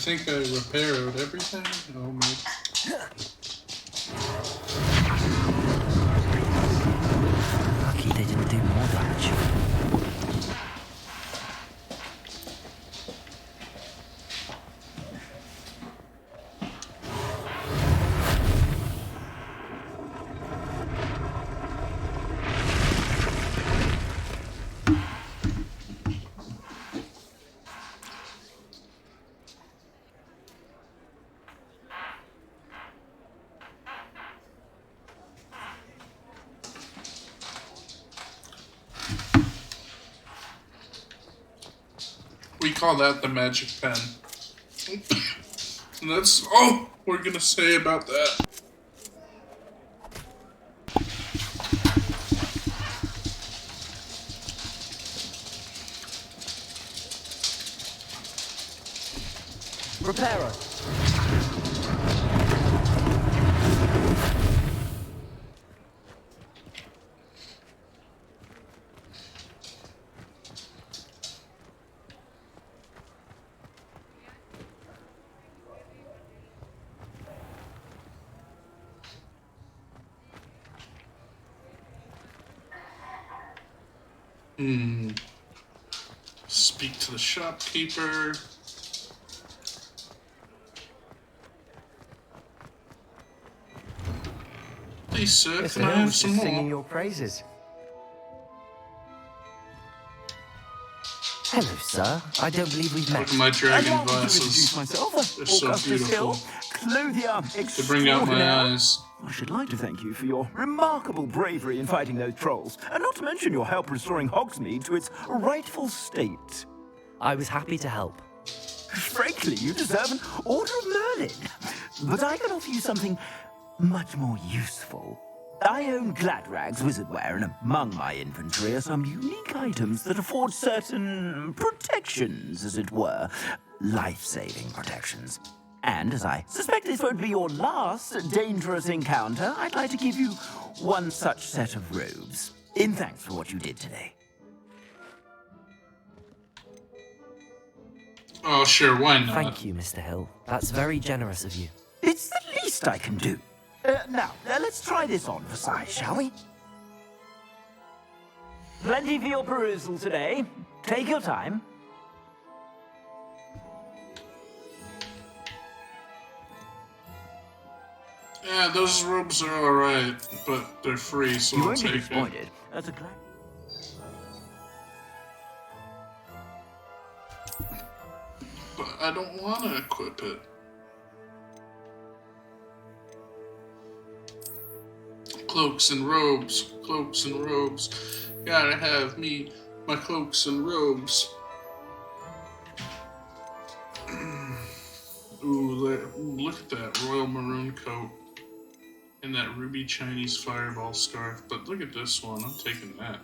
think I repaired everything? Oh, maybe. Lucky they didn't do more damage. We call that the magic pen. And that's all we're gonna say about that. Repairer. Speak to the shopkeeper. Please, sir, Mr. can I Hill have was some just more? singing your praises. Hello, sir. I don't believe we've met. Look at my dragon I'd like to glasses. introduce myself. They're so Augustus Hill, beautiful. clothier They bring out my extraordinaire. eyes. I should like to thank you for your remarkable bravery in fighting those trolls, and not to mention your help restoring Hogsmeade to its rightful state. I was happy to help. Frankly, you deserve an Order of Merlin. But I can offer you something much more useful. I own Gladrag's wizardware, and among my inventory are some unique items that afford certain protections, as it were. Life-saving protections. And as I suspect this won't be your last dangerous encounter, I'd like to give you one such set of robes, in thanks for what you did today. Oh, sure, why not? Thank you, Mr. Hill. That's very generous of you. It's the least I can do. Now, let's try this on for size, shall we? Plenty for your perusal today. Take your time. Yeah, those robes are alright, but they're free, so You I'll won't be take it. disappointed. That's a glad. But I don't want to equip it. Cloaks and robes, cloaks and robes. Gotta have me, my cloaks and robes. Ooh, look at that royal maroon coat. And that ruby Chinese fireball scarf. But look at this one, I'm taking that.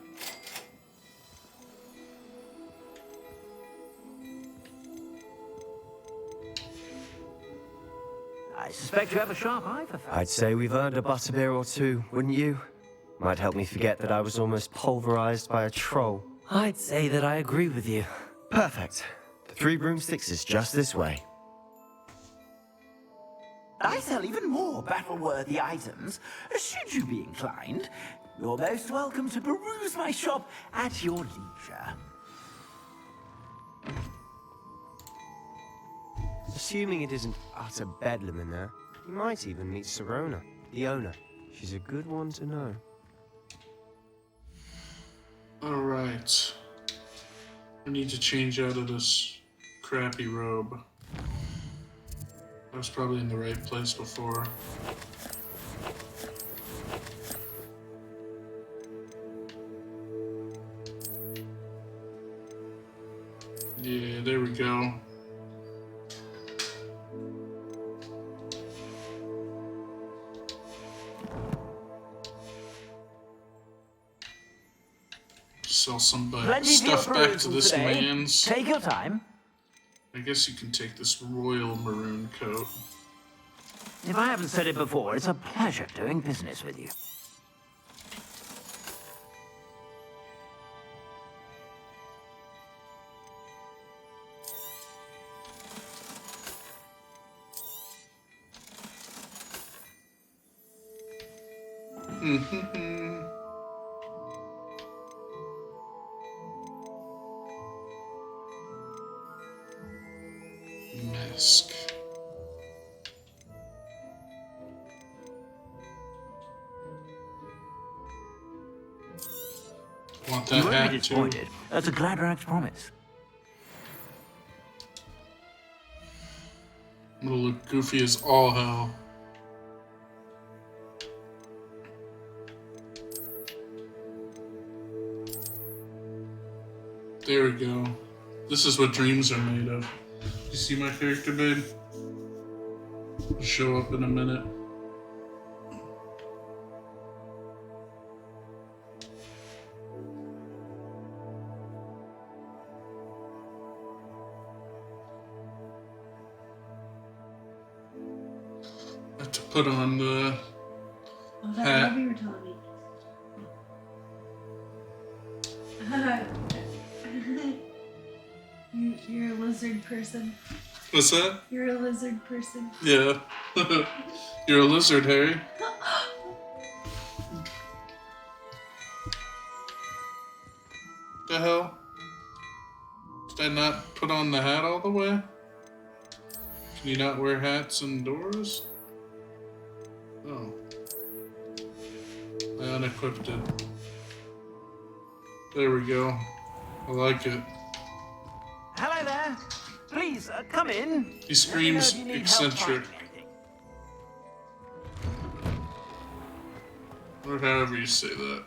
I suspect you have a sharp eye for fashion. I'd say we've earned a butterbeer or two, wouldn't you? Might help me forget that I was almost pulverized by a troll. I'd say that I agree with you. Perfect. The Three Broomsticks is just this way. I sell even more battle-worthy items. Should you be inclined, you're most welcome to peruse my shop at your leisure. Assuming it isn't utter bedlam in there, you might even meet Sirona, the owner. She's a good one to know. Alright. I need to change out of this crappy robe. I was probably in the right place before. Yeah, there we go. Sell some Plenty for your stuff back to perusal this today. man's. Take your time. I guess you can take this royal maroon coat. If I haven't said it before, it's a pleasure doing business with you. Mask. Want that You won't be hat too? disappointed. That's a Gladrag's promise. I'm gonna look goofy as all hell. There we go. This is what dreams are made of. You see my character, babe? It'll show up in a minute. I have to put on the Oh, that hat. movie you were telling me. You're a lizard person. What's that? You're a lizard person. Yeah. You're a lizard, Harry. The hell? Did I not put on the hat all the way? Can you not wear hats indoors? Oh. I unequipped it. There we go. I like it. Hello there. Please, come in. He screams Let me know if you need help eccentric. finding anything. Or however you say that.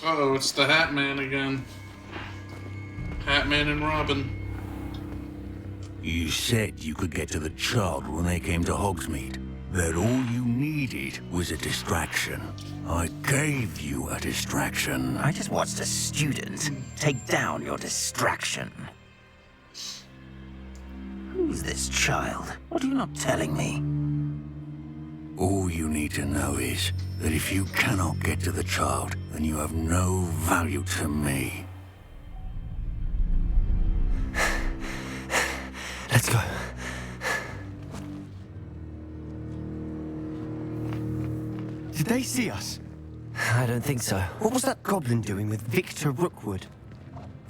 Uh-oh, it's the Hat Man again. Hat Man and Robin. You said you could get to the child when they came to Hogsmeade. That all you needed was a distraction. I gave you a distraction. I just watched a student take down your distraction. Who's this child? What are you not telling me? All you need to know is that if you cannot get to the child, then you have no value to me. Let's go. Did they see us? I don't think so. What was that goblin doing with Victor Rookwood?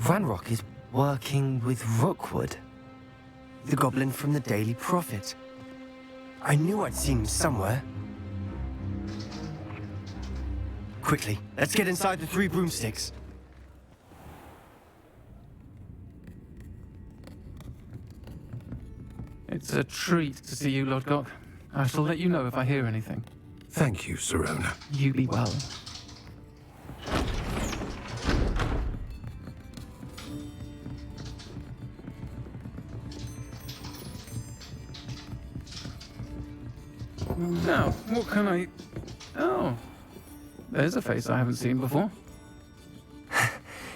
Ranrock is working with Rookwood, the goblin from the Daily Prophet. I knew I'd seen him somewhere. Quickly, let's get inside the Three Broomsticks. It's a treat to see you, Lodgok. I shall let you know if I hear anything. Thank you, Serona. You be well. Now, what can I... Oh, there's a face I haven't seen before.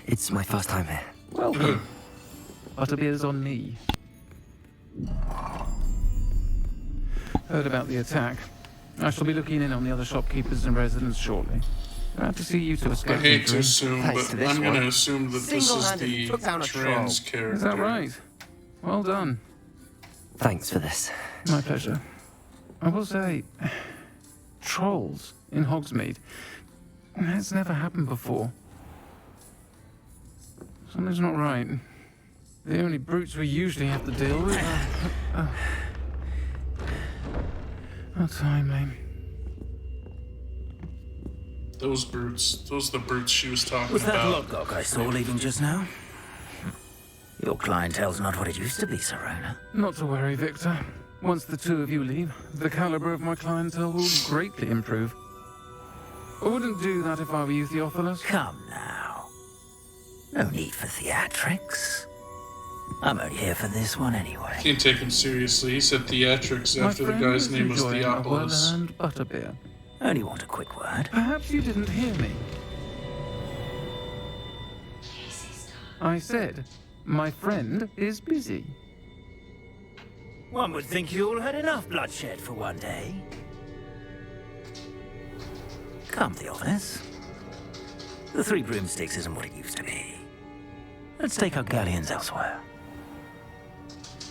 It's my first time here. Welcome. Butterbeer's on me. Heard about the attack. I shall be looking in on the other shopkeepers and residents shortly. Glad to see you two I escape hate to injury. assume, Thanks to but this I'm gonna one. assume that this is Single-handedly the took down a trans troll. character. Is that right? Well done. Thanks for this. My pleasure. I will say, trolls in Hogsmeade. That's never happened before. Something's not right. The only brutes we usually have to deal with are... How timely. Those brutes. Those are the brutes she was talking Was that about. Lodgok I saw leaving just now? Your clientele's not what it used to be, Serona. Not to worry, Victor. Once the two of you leave, the caliber of my clientele will greatly improve. I wouldn't do that if I were you, Theophilus. Come now. No need for theatrics. I'm only here for this one anyway. Can't take him seriously. He said theatrics My after the friend guy's is name was enjoying a Theopolis. well-earned butterbeer. Only want a quick word. Perhaps you didn't hear me. I said, my friend is busy. One would think you all had enough bloodshed for one day. Come to the office. The Three Broomsticks isn't what it used to be. Let's take our galleons elsewhere.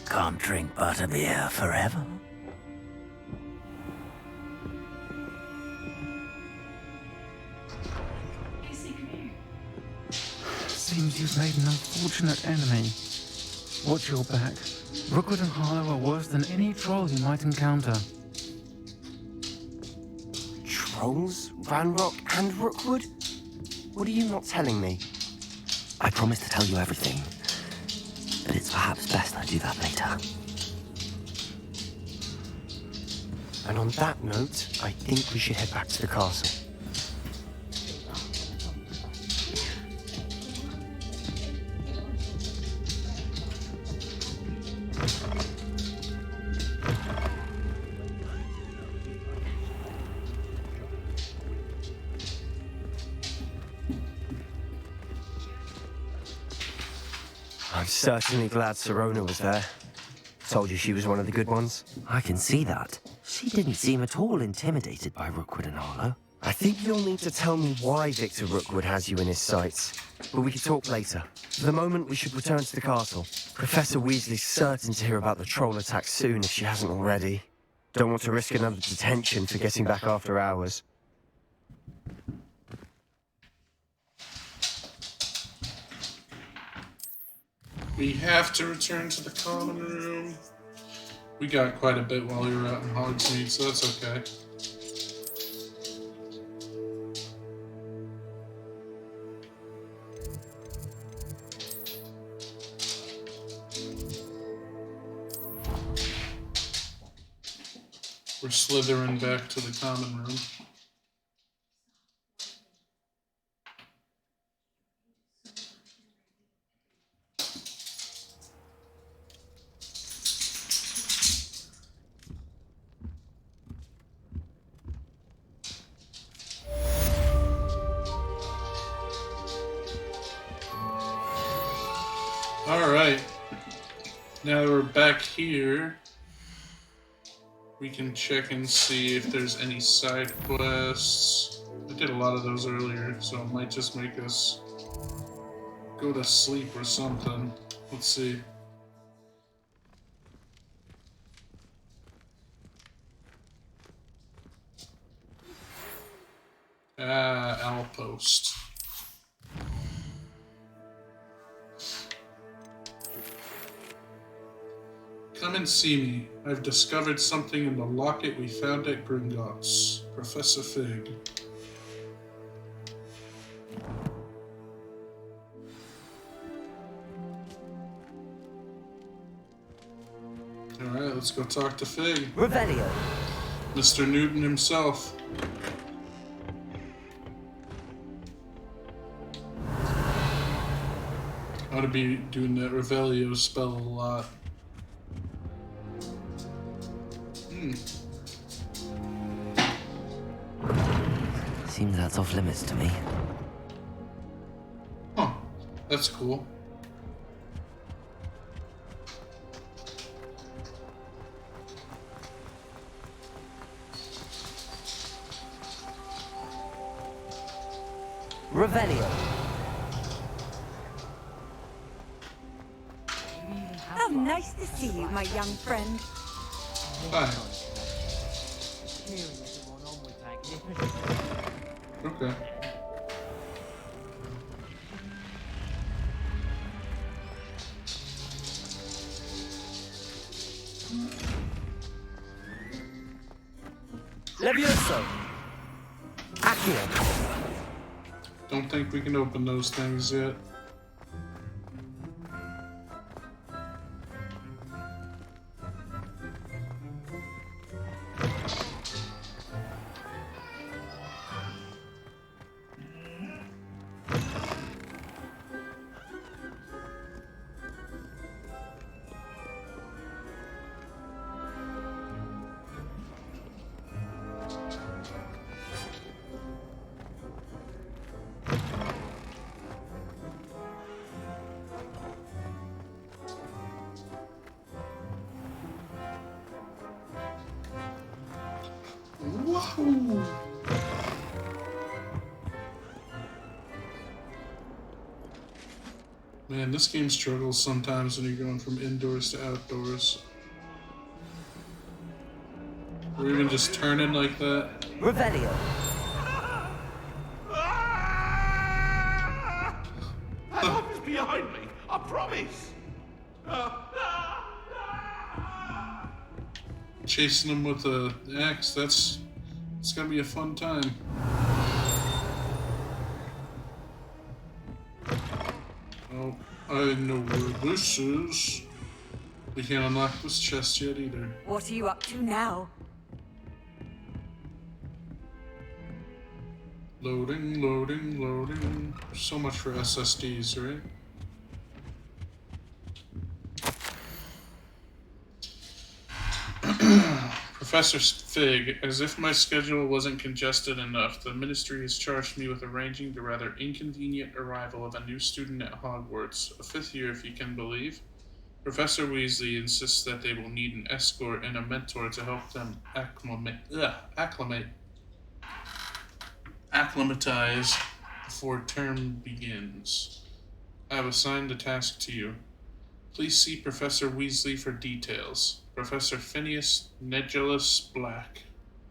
Can't drink butterbeer forever. Casey, come here. Seems you've made an unfortunate enemy. Watch your back. Rookwood and Harlow are worse than any troll you might encounter. Trolls? Ranrock and Rookwood? What are you not telling me? I promise to tell you everything, but it's perhaps best I do that later. And on that note, I think we should head back to the castle. I'm certainly glad Sirona was there. Told you she was one of the good ones. I can see that. She didn't seem at all intimidated by Rookwood and Harlow. I think you'll need to tell me why Victor Rookwood has you in his sights. But we can talk later. For the moment, we should return to the castle. Professor Weasley's certain to hear about the troll attack soon if she hasn't already. Don't want to risk another detention for getting back after hours. We have to return to the common room. We got quite a bit while we were out in Hogsmeade, so that's okay. We're slithering back to the common room. Alright, now that we're back here, we can check and see if there's any side quests. I did a lot of those earlier, so it might just make us go to sleep or something. Let's see. Outpost. Come and see me. I've discovered something in the locket we found at Gringotts. Professor Fig. Alright, let's go talk to Fig. Revelio. Mr. Newton himself. Ought to be doing that Revelio spell a lot. Seems that's off limits to me. Huh, that's cool. Revelio. How nice to see you, my young friend. Hi. Okay. Levioso. Accio. Don't think we can open those things yet. Whoa! Man, this game struggles sometimes when you're going from indoors to outdoors. Or even just turning like that. Revelio. That hob is behind me, I promise. Chasing them with an axe, it's gonna be a fun time. Oh, I know where this is. We can't unlock this chest yet either. What are you up to now? Loading, loading, loading. So much for SSDs, right? Professor Fig, as if my schedule wasn't congested enough, the Ministry has charged me with arranging the rather inconvenient arrival of a new student at Hogwarts, a 5th year if you can believe. Professor Weasley insists that they will need an escort and a mentor to help them acclimatize before term begins. I have assigned the task to you. Please see Professor Weasley for details. Professor Phineas Nedulus Black,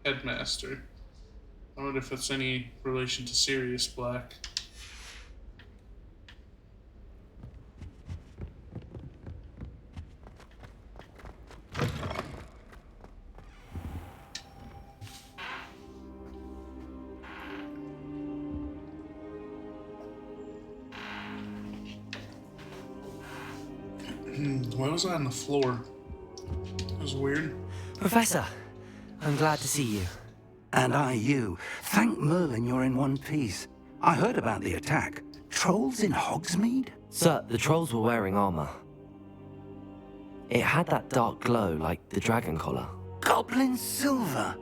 Headmaster. I wonder if that's any relation to Sirius Black. Why was I on the floor? That was weird. Professor, I'm glad to see you. And I you. Thank Merlin you're in one piece. I heard about the attack. Trolls in Hogsmeade? Sir, the trolls were wearing armor. It had that dark glow like the dragon collar. Goblin silver.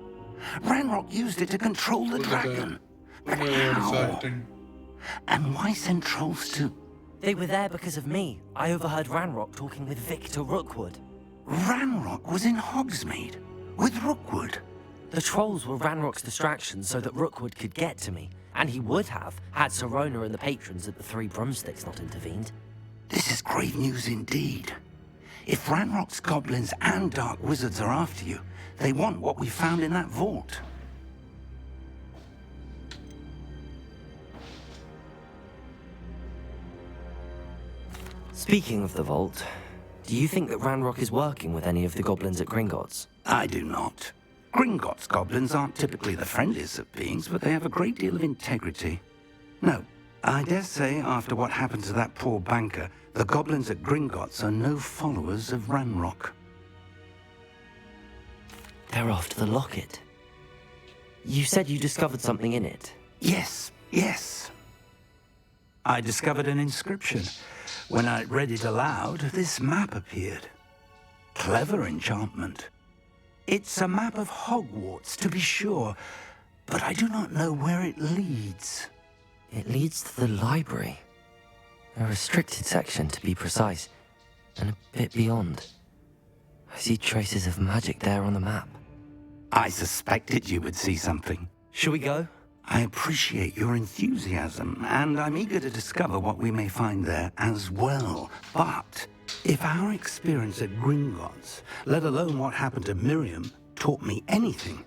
Ranrock used it to control the Look at that. dragon. Look But at that how? artifacting. And why send trolls to... They were there because of me. I overheard Ranrock talking with Victor Rookwood. Ranrock was in Hogsmeade with Rookwood. The trolls were Ranrock's distraction so that Rookwood could get to me. And he would have, had Sirona and the patrons at the Three Broomsticks not intervened. This is grave news indeed. If Ranrock's goblins and dark wizards are after you, they want what we found in that vault. Speaking of the vault, do you think that Ranrock is working with any of the goblins at Gringotts? I do not. Gringotts goblins aren't typically the friendliest of beings, but they have a great deal of integrity. No, I dare say after what happened to that poor banker, the goblins at Gringotts are no followers of Ranrock. They're after the locket. You said you discovered something in it. Yes, yes. I discovered an inscription. When I read it aloud, this map appeared. Clever enchantment. It's a map of Hogwarts, to be sure, but I do not know where it leads. It leads to the library. A restricted section, to be precise, and a bit beyond. I see traces of magic there on the map. I suspected you would see something. Shall we go? I appreciate your enthusiasm, and I'm eager to discover what we may find there as well. But if our experience at Gringotts, let alone what happened to Miriam, taught me anything,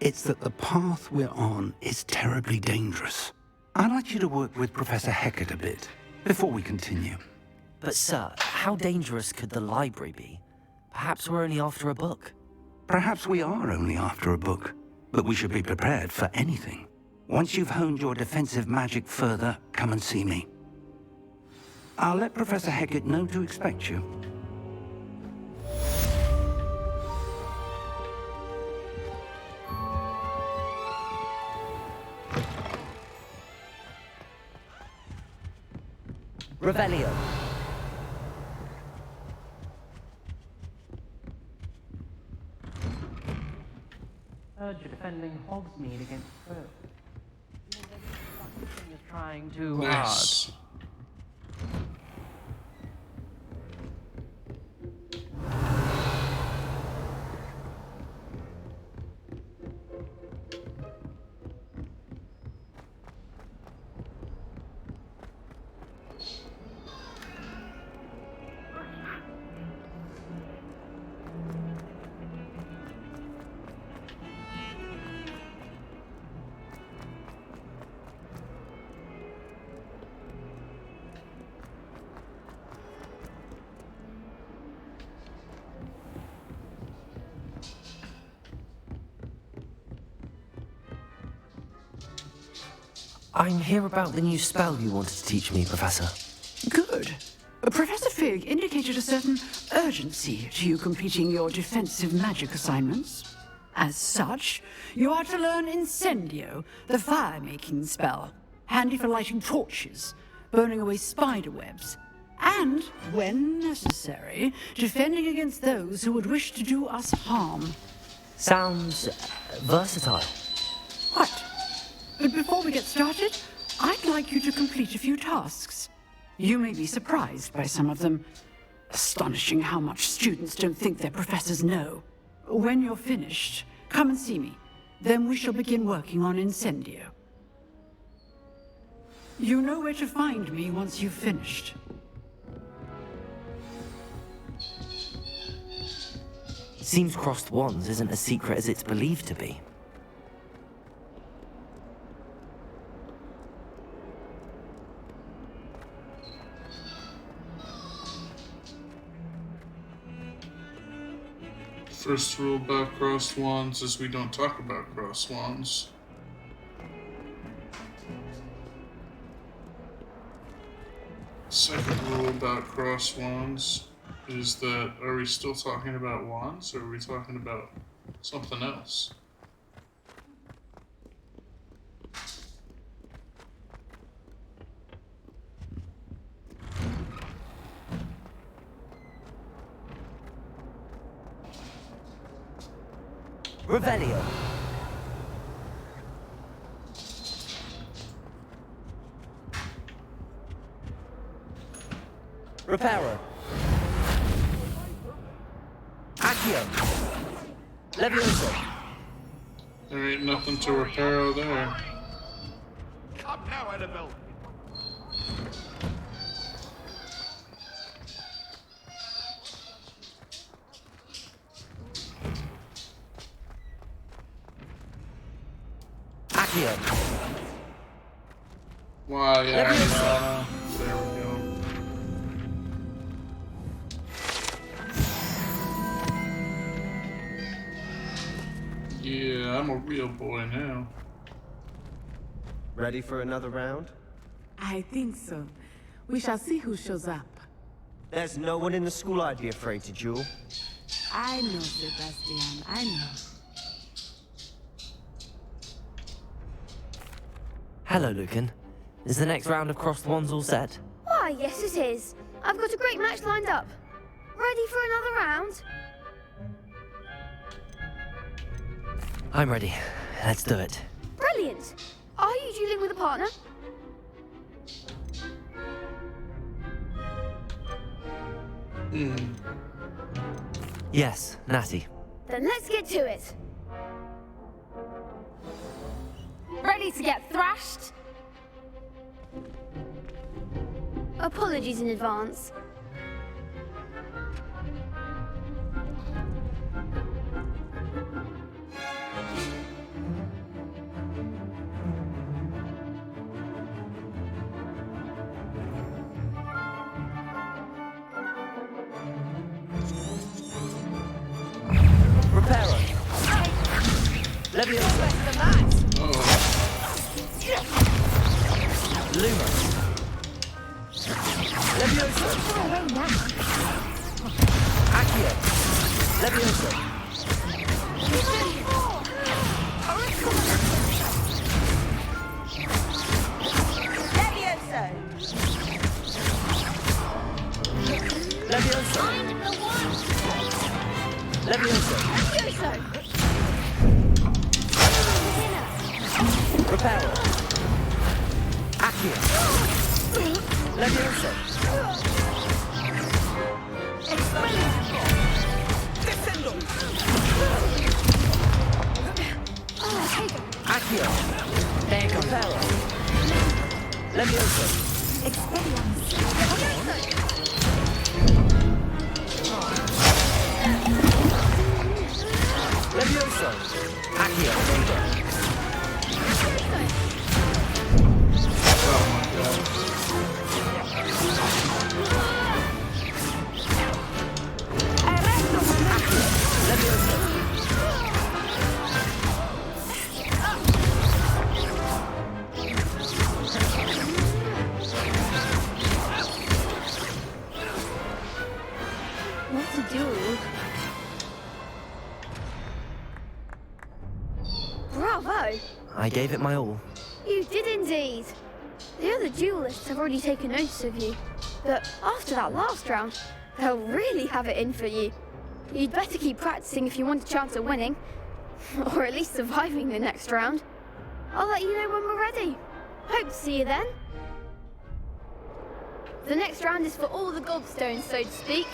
it's that the path we're on is terribly dangerous. I'd like you to work with Professor Hecat a bit before we continue. But sir, how dangerous could the library be? Perhaps we're only after a book. Perhaps we are only after a book, but we should be prepared for anything. Once you've honed your defensive magic further, come and see me. I'll let Professor Hecat know to expect you. Revelio. Heard you're defending Hogsmeade against foes. You're trying too Nice. I'm here about the new spell you wanted to teach me, Professor. Good. Professor Fig indicated a certain urgency to you completing your defensive magic assignments. As such, you are to learn Incendio, the fire-making spell, handy for lighting torches, burning away spider webs, and, when necessary, defending against those who would wish to do us harm. Sounds versatile. Right. But before we get started, I'd like you to complete a few tasks. You may be surprised by some of them. Astonishing how much students don't think their professors know. When you're finished, come and see me. Then we shall begin working on Incendio. You know where to find me once you've finished. Seems crossed wands isn't as secret as it's believed to be. First rule about crossed wands is we don't talk about crossed wands. Second rule about crossed wands is that, are we still talking about wands, or are we talking about something else? Revelio. Reparo. Accio. Levioso. There ain't nothing to repair there. Come now, Annabelle. Accio. Why, yeah, there we go. Yeah, I'm a real boy now. Ready for another round? I think so. We shall see who shows up. There's no one in the school I'd be afraid to duel. I know, Sebastian. I know. Hello, Lucan. Is the next round of crossed wands all set? Why, yes it is. I've got a great match lined up. Ready for another round? I'm ready. Let's do it. Brilliant. Are you dueling with a partner? Yes, Natty. Then let's get to it. Ready to get thrashed? Apologies in advance. Reparo. Levioso. Luma. Levioso. Accio. Levioso. Levioso. Levioso. Reparo. Accio. Levioso. Descendo. Accio. Reparo. Levioso. Levioso. Accio. I gave it my all. You did indeed. The other duelists have already taken notice of you, but after that last round, they'll really have it in for you. You'd better keep practicing if you want a chance at winning, or at least surviving the next round. I'll let you know when we're ready. Hope to see you then. The next round is for all the gobstones, so to speak.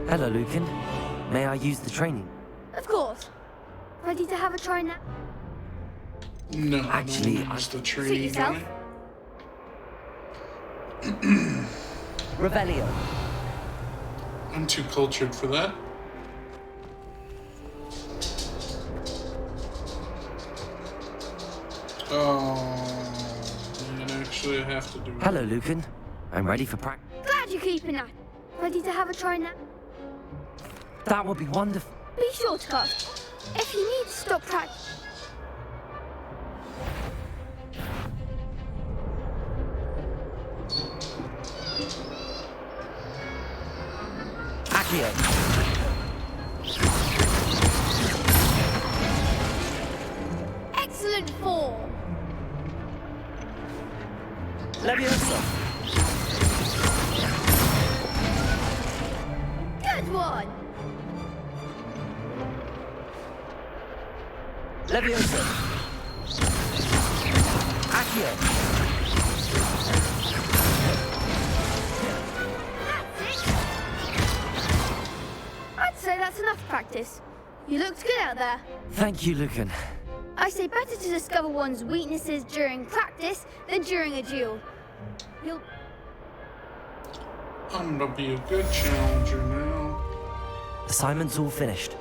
Hello, Lucan. May I use the training? Of course. Ready to have a try now? No, Actually, just the Suit training. yourself. Revelio. I'm too cultured for that. Oh, and actually I have to do it. Hello, Lucan. I'm ready for practice. Glad you're keeping that. Ready to have a try now? That would be wonderful. Be sure to cut. If you need to stop practice. Accio. Excellent form. Leviosa. Good one. Leviosa. Accio. I'd say that's enough practice. You looked good out there. Thank you, Lucan. I say better to discover one's weaknesses during practice than during a duel. You'll... I'm gonna be a good challenger now. Assignment's all finished.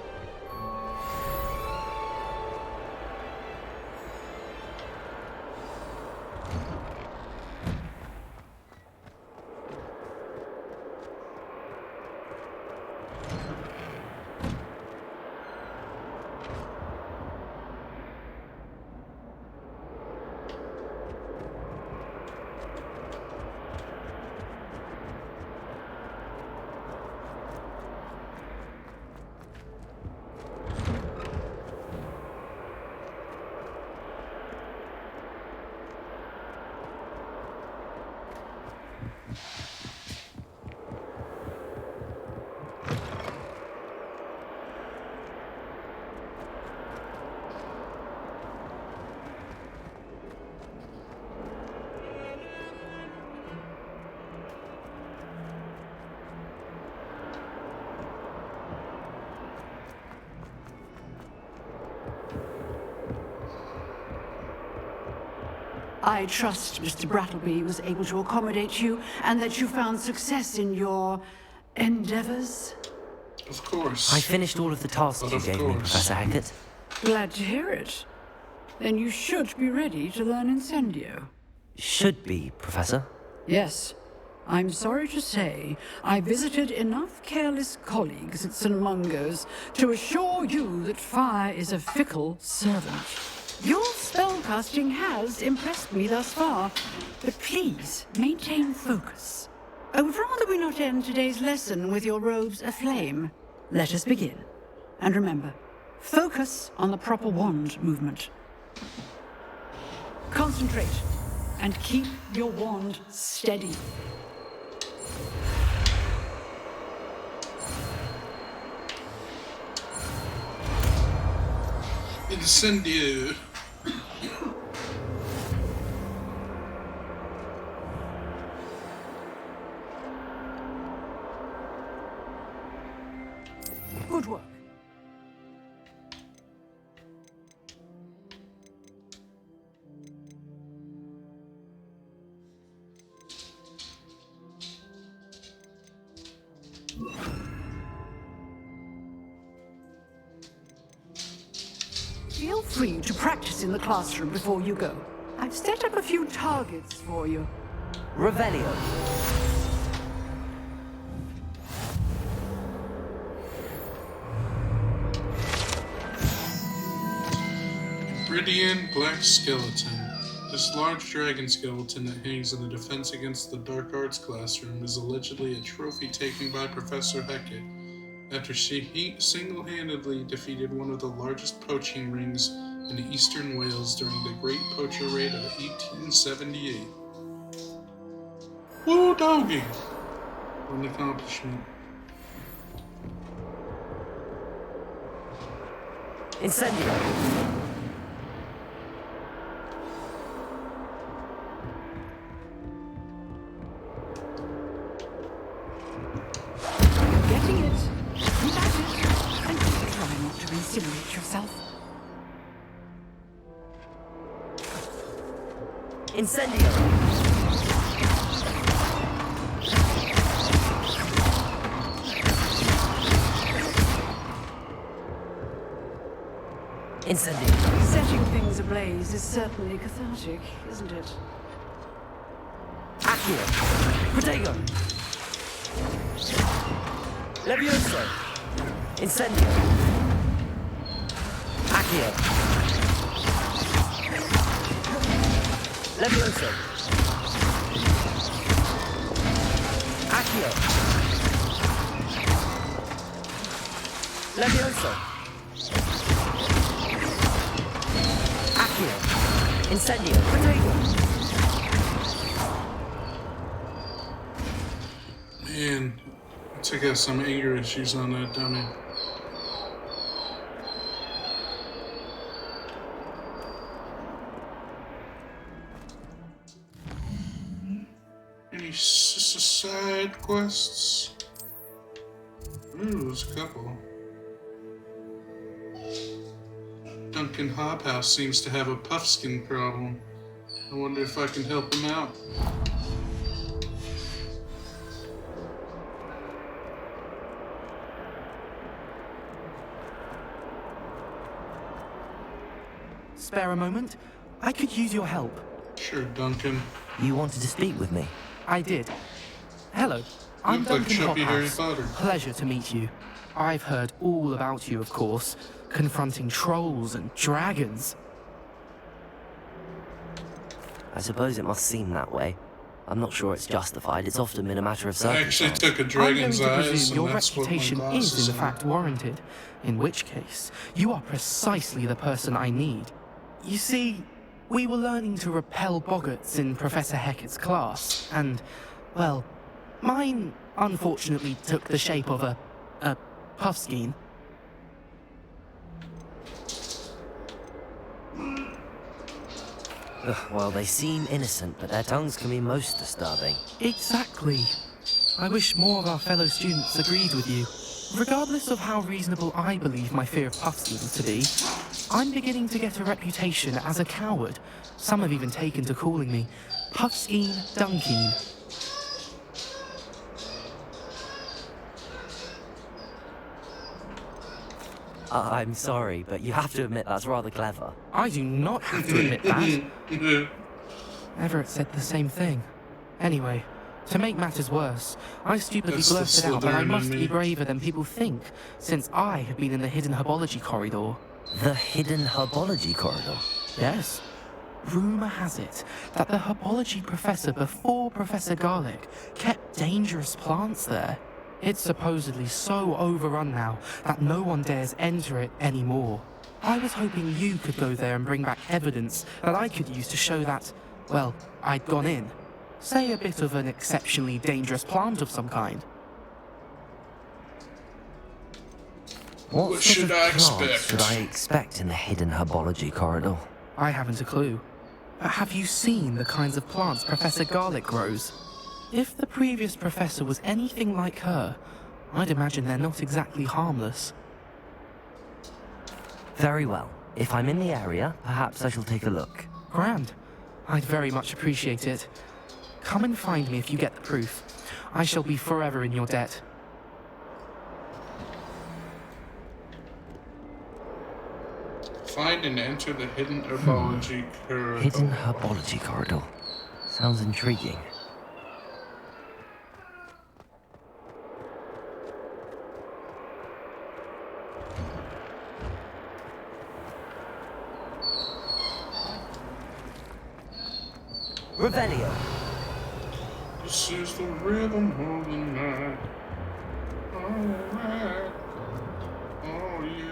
I trust Mr. Brattleby was able to accommodate you and that you found success in your endeavors. Of course. I finished all of the tasks you gave me, Professor Hackett. Glad to hear it. Then you should be ready to learn Incendio. Should be, Professor. Yes. I'm sorry to say, I visited enough careless colleagues at St. Mungo's to assure you that fire is a fickle servant. Your spellcasting has impressed me thus far, but please maintain focus. I would rather we not end today's lesson with your robes aflame. Let us begin. And remember, focus on the proper wand movement. Concentrate, and keep your wand steady. Incendio. Good work. Feel free to practice in the classroom before you go. I've set up a few targets for you. Revelio. Viridian Black Skeleton. This large dragon skeleton that hangs in the Defense Against the Dark Arts classroom is allegedly a trophy taken by Professor Hecat after she single-handedly defeated one of the largest poaching rings in eastern Wales during the Great Poacher Raid of 1878. Woo doggy! What an accomplishment. Incendio! Getting it. You got it. And try not to incinerate yourself. Incendio! Incendio! Setting things ablaze is certainly cathartic, isn't it? Accio! Protego! Levioso! Incendio! Accio! Levioso! Accio! Levioso! Accio! Incendio! Protego! Man, I took out some anger issues on that dummy. Any side quests? Ooh, there's a couple. Duncan Hobhouse seems to have a puffskin problem. I wonder if I can help him out. Spare a moment? I could use your help. Sure, Duncan. You wanted to speak with me? I did. Hello, I'm Look like Duncan Chubby Harry Hobhouse. Potter. Pleasure to meet you. I've heard all about you, of course, confronting trolls and dragons. I suppose it must seem that way. I'm not sure it's justified. It's often been a matter of I actually circumstance. took a I'm going dragon's to eyes, presume and your that's what my reputation glasses is in are. fact warranted, in which case, you are precisely the person I need. You see, we were learning to repel boggarts in Professor Hecat's class, and, well, mine unfortunately took the shape of a puffskein. Well, they seem innocent, but their tongues can be most disturbing. Exactly. I wish more of our fellow students agreed with you. Regardless of how reasonable I believe my fear of puffskeins to be, I'm beginning to get a reputation as a coward. Some have even taken to calling me Puffskein Dunkeen. I'm sorry, but you have to admit that's rather clever. I do not have to admit that. Everett said the same thing. Anyway, to make matters worse, I stupidly That's the blurted out that I Slytherin must in be me. braver than people think, since I have been in the hidden herbology corridor. The hidden herbology corridor? Yes. Rumour has it that the herbology professor before Professor Garlick kept dangerous plants there. It's supposedly so overrun now that no one dares enter it anymore. I was hoping you could go there and bring back evidence that I could use to show that, well, I'd gone in. Say a bit of an exceptionally dangerous plant of some kind. What What sort should of I plants expect? should I expect in the hidden herbology corridor? I haven't a clue. But have you seen the kinds of plants Professor Garlick grows? If the previous professor was anything like her, I'd imagine they're not exactly harmless. Very well. If I'm in the area, perhaps I shall take a look. Grand. I'd very much appreciate it. Come and find me if you get the proof. I shall be forever in your debt. Find and enter the hidden herbology corridor. Hidden herbology corridor. Sounds intriguing. Revelio. This is the rhythm of the night. Alright. Oh yeah.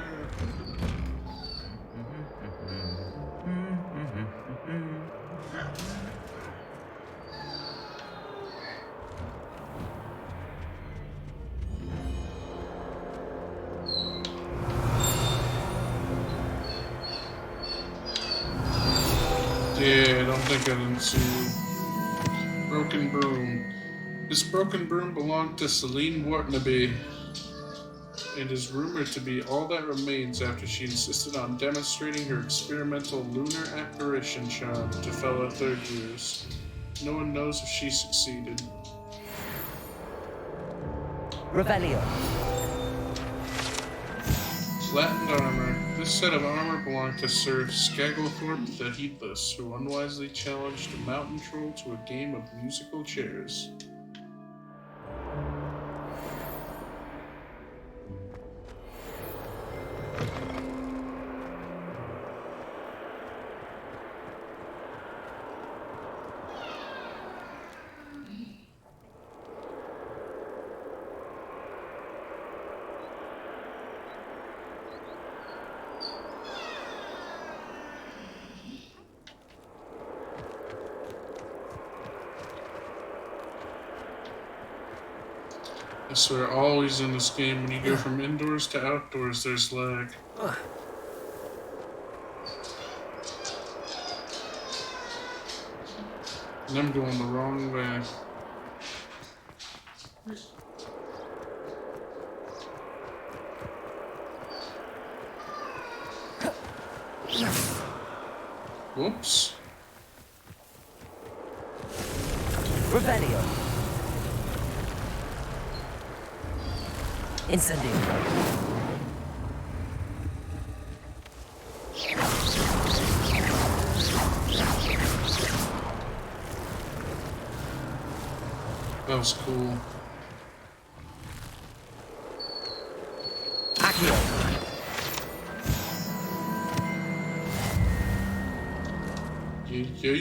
Yeah, I don't think I didn't see you. Broken Broom. This broken broom belonged to Celine Wartnaby. It is rumored to be all that remains after she insisted on demonstrating her experimental lunar apparition charm to fellow third years. No one knows if she succeeded. Revelio. Flattened armor. This set of armor belonged to Sir Skagglethorpe the Heedless, who unwisely challenged a mountain troll to a game of musical chairs. I swear, always in this game, when you go from indoors to outdoors, there's lag. And I'm going the wrong way. Whoops. Revelio. Incendio. That was cool. Accio. Yeah.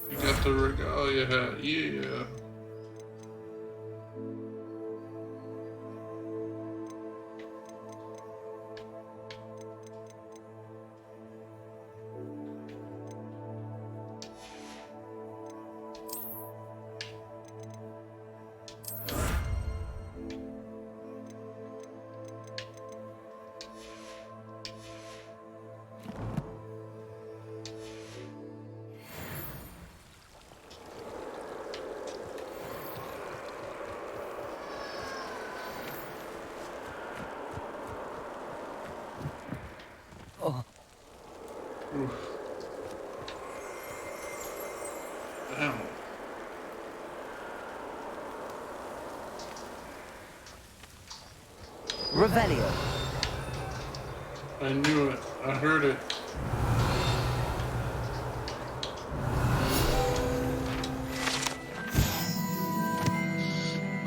You got the regalia hat, yeah. Damn. Revelio. I knew it. I heard it.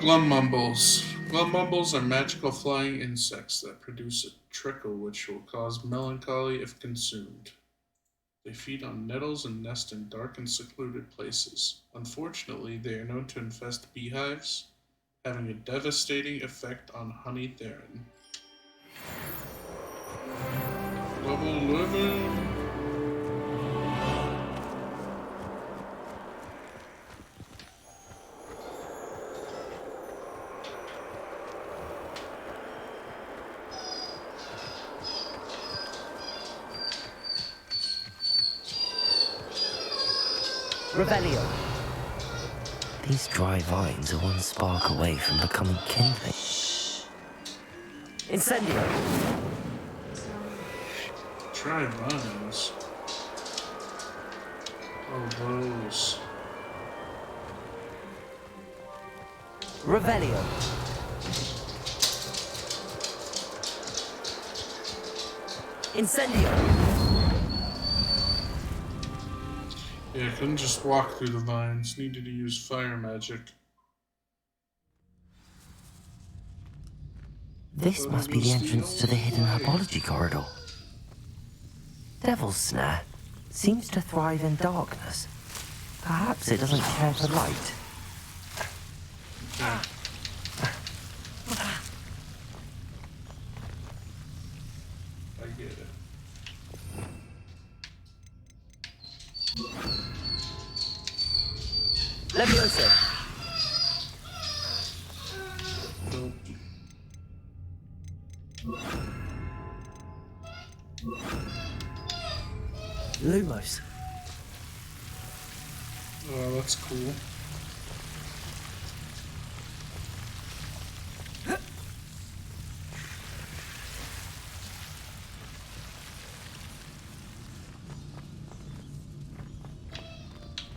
Glumumbles. Glumumbles are magical flying insects that produce a trickle which will cause melancholy if consumed. They feed on nettles and nest in dark and secluded places. Unfortunately, they are known to infest beehives, having a devastating effect on honey theron. Level 11. Revelio. These dry vines are one spark away from becoming kindling. Incendio. Dry vines. Oh, those. Revelio. Incendio. Yeah, I couldn't just walk through the vines. Needed to use fire magic. This must be the entrance to the hidden herbology corridor. Devil's Snare seems to thrive in darkness. Perhaps it doesn't care for light. Okay. I get it. Leviosa! Nope. Lumos. Oh, that's cool.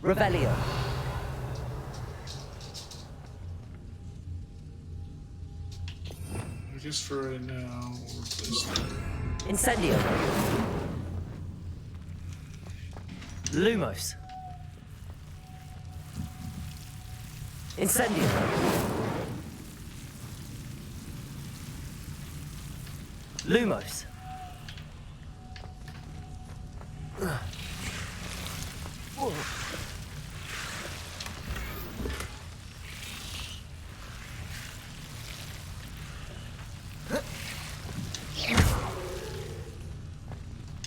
Revelio. I guess for right now, we'll replace that. Incendio. Lumos. Incendio. Lumos.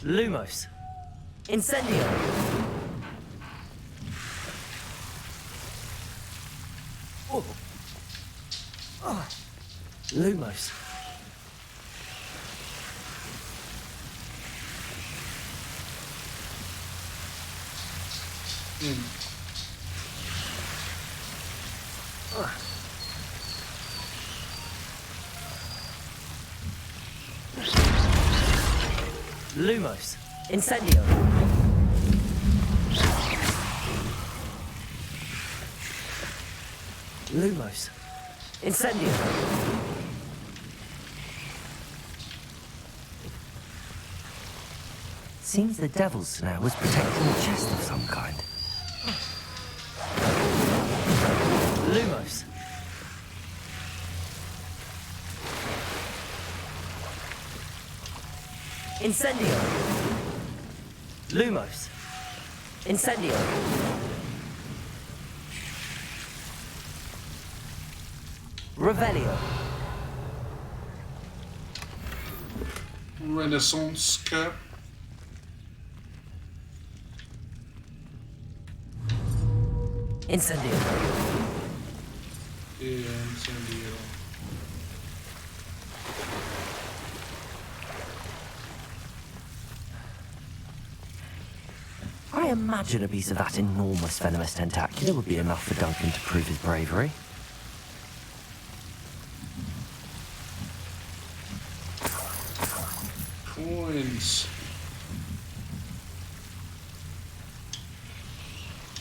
Lumos. Incendio. Lumos. Lumos. Incendio. Lumos. Incendio. Seems the Devil's Snare was protecting a chest of some kind. Lumos. Incendio. Lumos. Incendio. Revelio. Renaissance cap. Incendio. Yeah, incendio. I imagine a piece of that enormous venomous tentacula would be enough for Duncan to prove his bravery. Coins.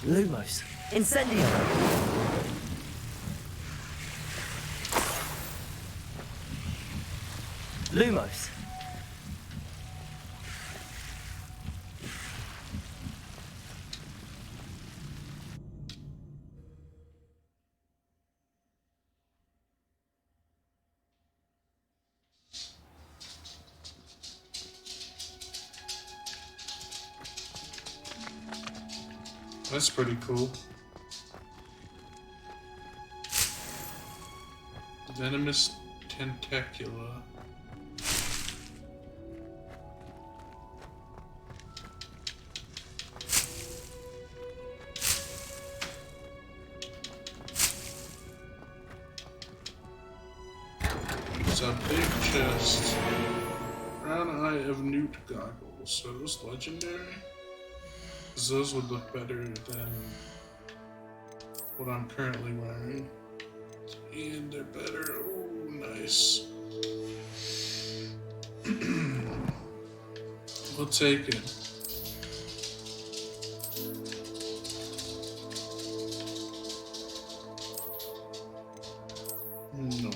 Lumos. Incendio. Lumos. That's pretty cool. Venomous tentacula. It's a big chest. Brown Eye of Newt goggles. So those legendary? 'Cause those would look better than what I'm currently wearing. And they're better. Oh, nice. We'll take it. No.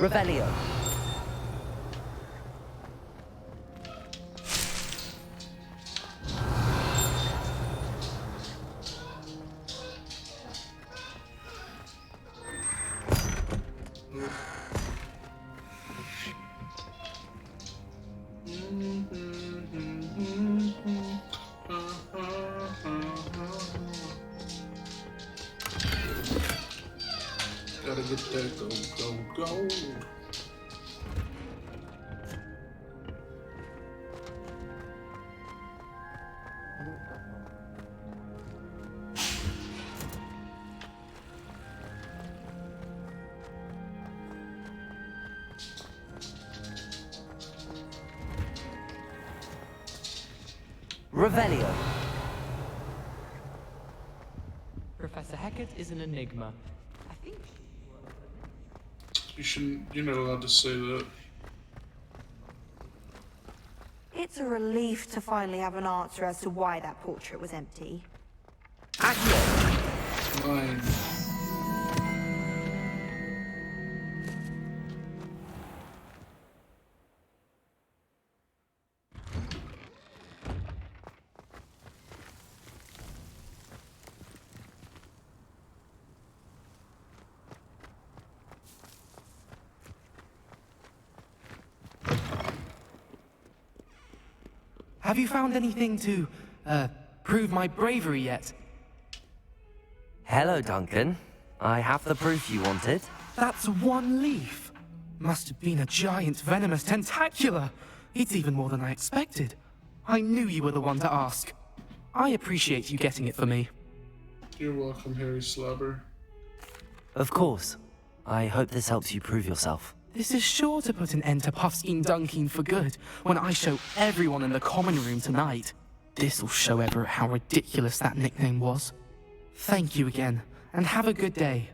Revelio. Gotta get that gold. Revelio. Professor Hecat is an enigma. I think You shouldn't. You're not allowed to say that. It's a relief to finally have an answer as to why that portrait was empty. Mine. Have you found anything to, prove my bravery yet? Hello, Duncan. I have the proof you wanted. That's one leaf. Must have been a giant venomous tentacula. It's even more than I expected. I knew you were the one to ask. I appreciate you getting it for me. You're welcome, Harry Slobber. Of course. I hope this helps you prove yourself. This is sure to put an end to Puffskein Dunkin for good when I show everyone in the common room tonight. This'll show Everett how ridiculous that nickname was. Thank you again, and have a good day.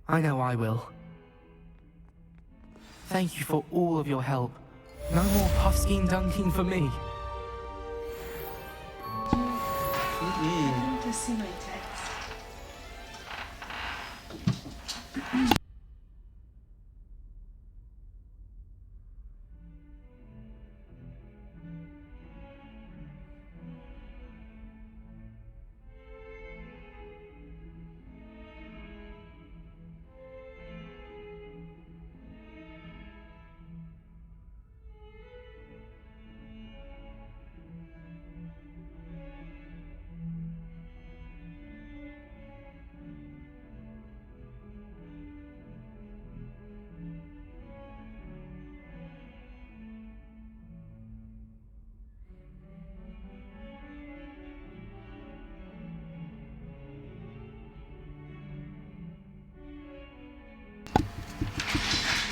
I know I will. Thank you for all of your help. No more Puffskein Dunkin for me. I need to see my text.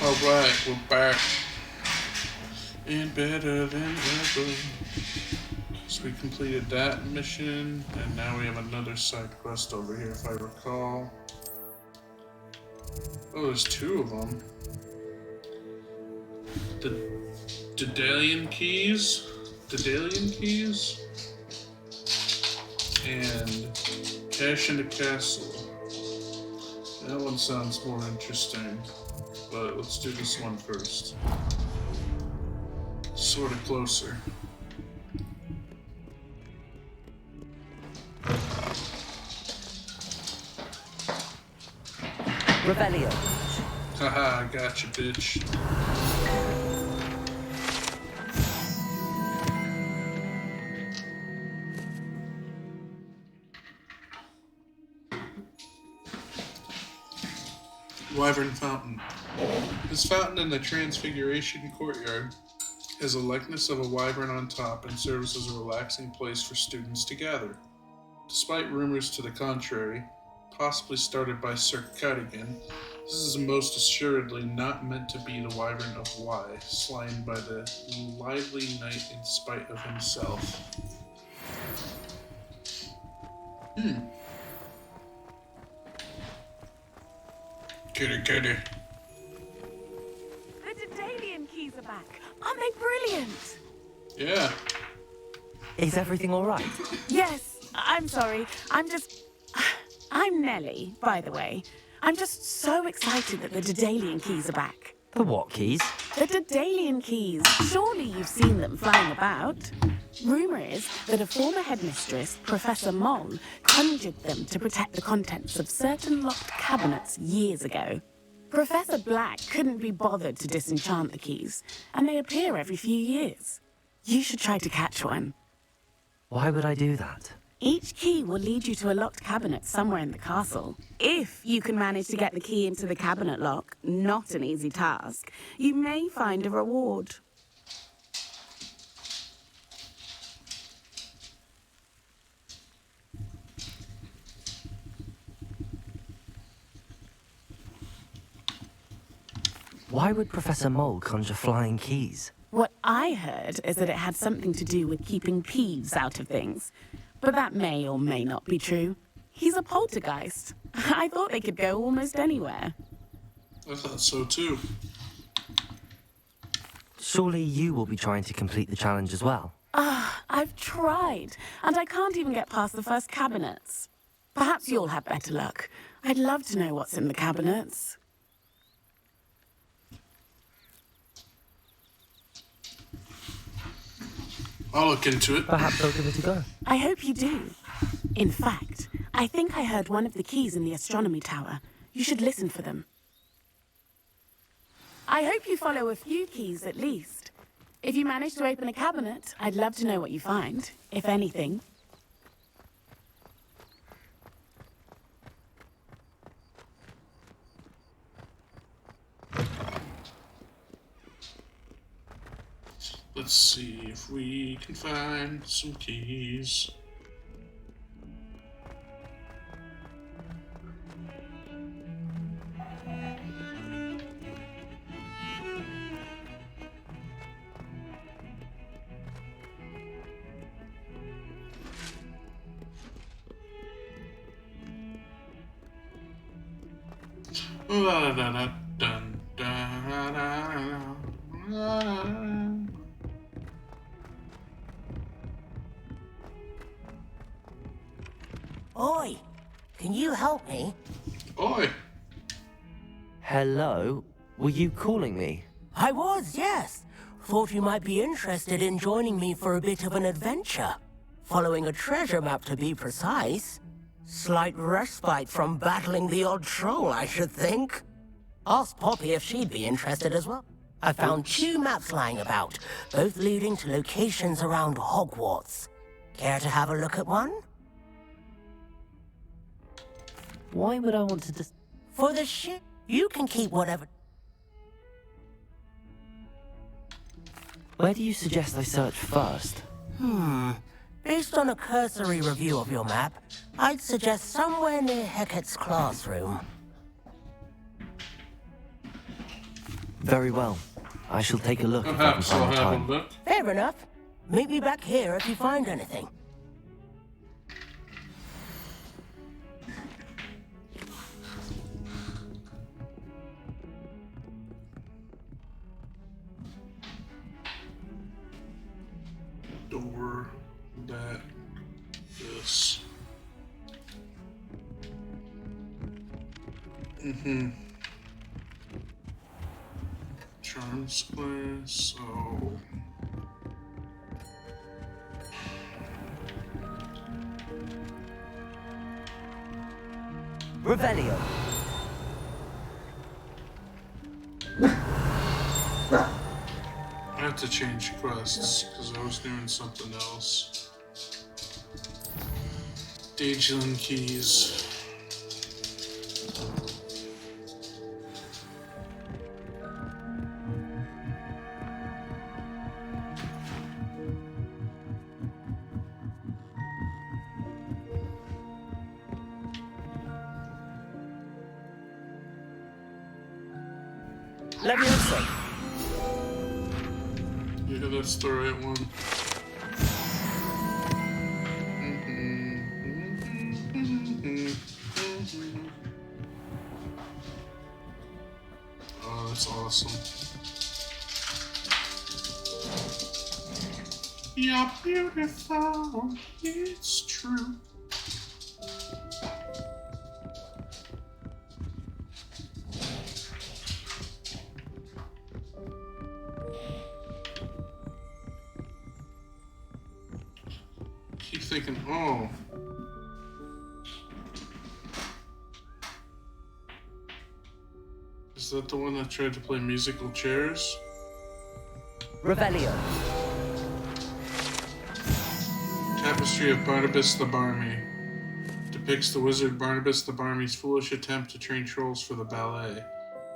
Alright, we're back. And better than ever. So we completed that mission, and now we have another side quest over here, if I recall. Oh, there's two of them. The Daedalian keys? And Cash in the Castle. That one sounds more interesting. But let's do this one first. Sort of closer. Revelio. Haha, I got you, bitch. Wyvern Fountain. This fountain in the Transfiguration Courtyard has a likeness of a wyvern on top and serves as a relaxing place for students to gather. Despite rumors to the contrary, possibly started by Sir Cadogan, this is most assuredly not meant to be the Wyvern of Y, slain by the lively knight in spite of himself. Kitty. The Daedalian keys are back. Aren't they brilliant? Yeah. Is everything all right? Yes. I'm sorry. I'm Nellie, by the way. I'm just so excited that the Daedalian keys are back. The what keys? The Daedalian keys. Surely you've seen them flying about. Rumour is that a former headmistress, Professor Moll, conjured them to protect the contents of certain locked cabinets years ago. Professor Black couldn't be bothered to disenchant the keys, and they appear every few years. You should try to catch one. Why would I do that? Each key will lead you to a locked cabinet somewhere in the castle. If you can manage to get the key into the cabinet lock, not an easy task, you may find a reward. Why would Professor Moll conjure flying keys? What I heard is that it had something to do with keeping Peeves out of things. But that may or may not be true. He's a poltergeist. I thought they could go almost anywhere. I thought so too. Surely you will be trying to complete the challenge as well. I've tried, and I can't even get past the first cabinets. Perhaps you'll have better luck. I'd love to know what's in the cabinets. I'll look into it. Perhaps I'll give it a go. I hope you do. In fact, I think I heard one of the keys in the astronomy tower. You should listen for them. I hope you follow a few keys at least. If you manage to open a cabinet, I'd love to know what you find, if anything. Let's see if we can find some keys. Oi, can you help me? Oi. Hello? Were you calling me? I was, yes. Thought you might be interested in joining me for a bit of an adventure. Following a treasure map, to be precise. Slight respite from battling the odd troll, I should think. Asked Poppy if she'd be interested as well. I found 2 maps lying about, both leading to locations around Hogwarts. Care to have a look at one? Why would I want to For the ship, you can keep whatever... Where do you suggest I search first? Based on a cursory review of your map, I'd suggest somewhere near Hecat's classroom. Very well. I shall take a look if I can find the time. Fair enough. Meet me back here if you find anything. Door that this. Charms place, so Revelio. I have to change quests because I was doing something else. Daedalian keys. Leviosa. Yeah, that's the right one. Oh, that's awesome. You're beautiful, it's true. thinking, oh. Is that the one that tried to play musical chairs? Revelio. Tapestry of Barnabas the Barmy. Depicts the wizard Barnabas the Barmy's foolish attempt to train trolls for the ballet.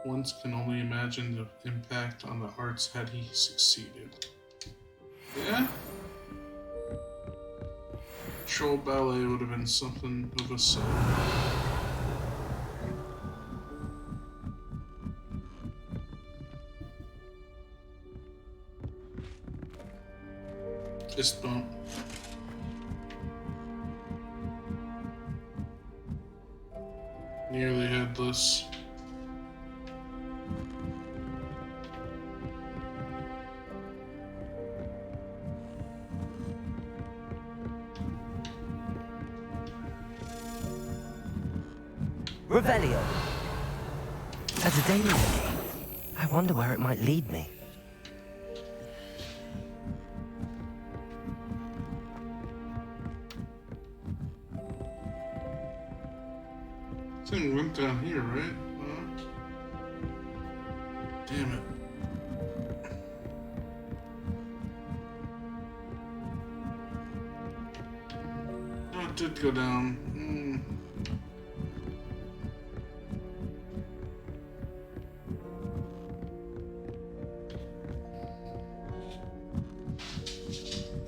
One can only imagine the impact on the arts had he succeeded. Yeah? Troll ballet would have been something of a sight. Fist bump. Nearly headless. Revelio. A Daedalian key. I wonder where it might lead me. Thing went down here, right? Damn it. Oh, it did go down.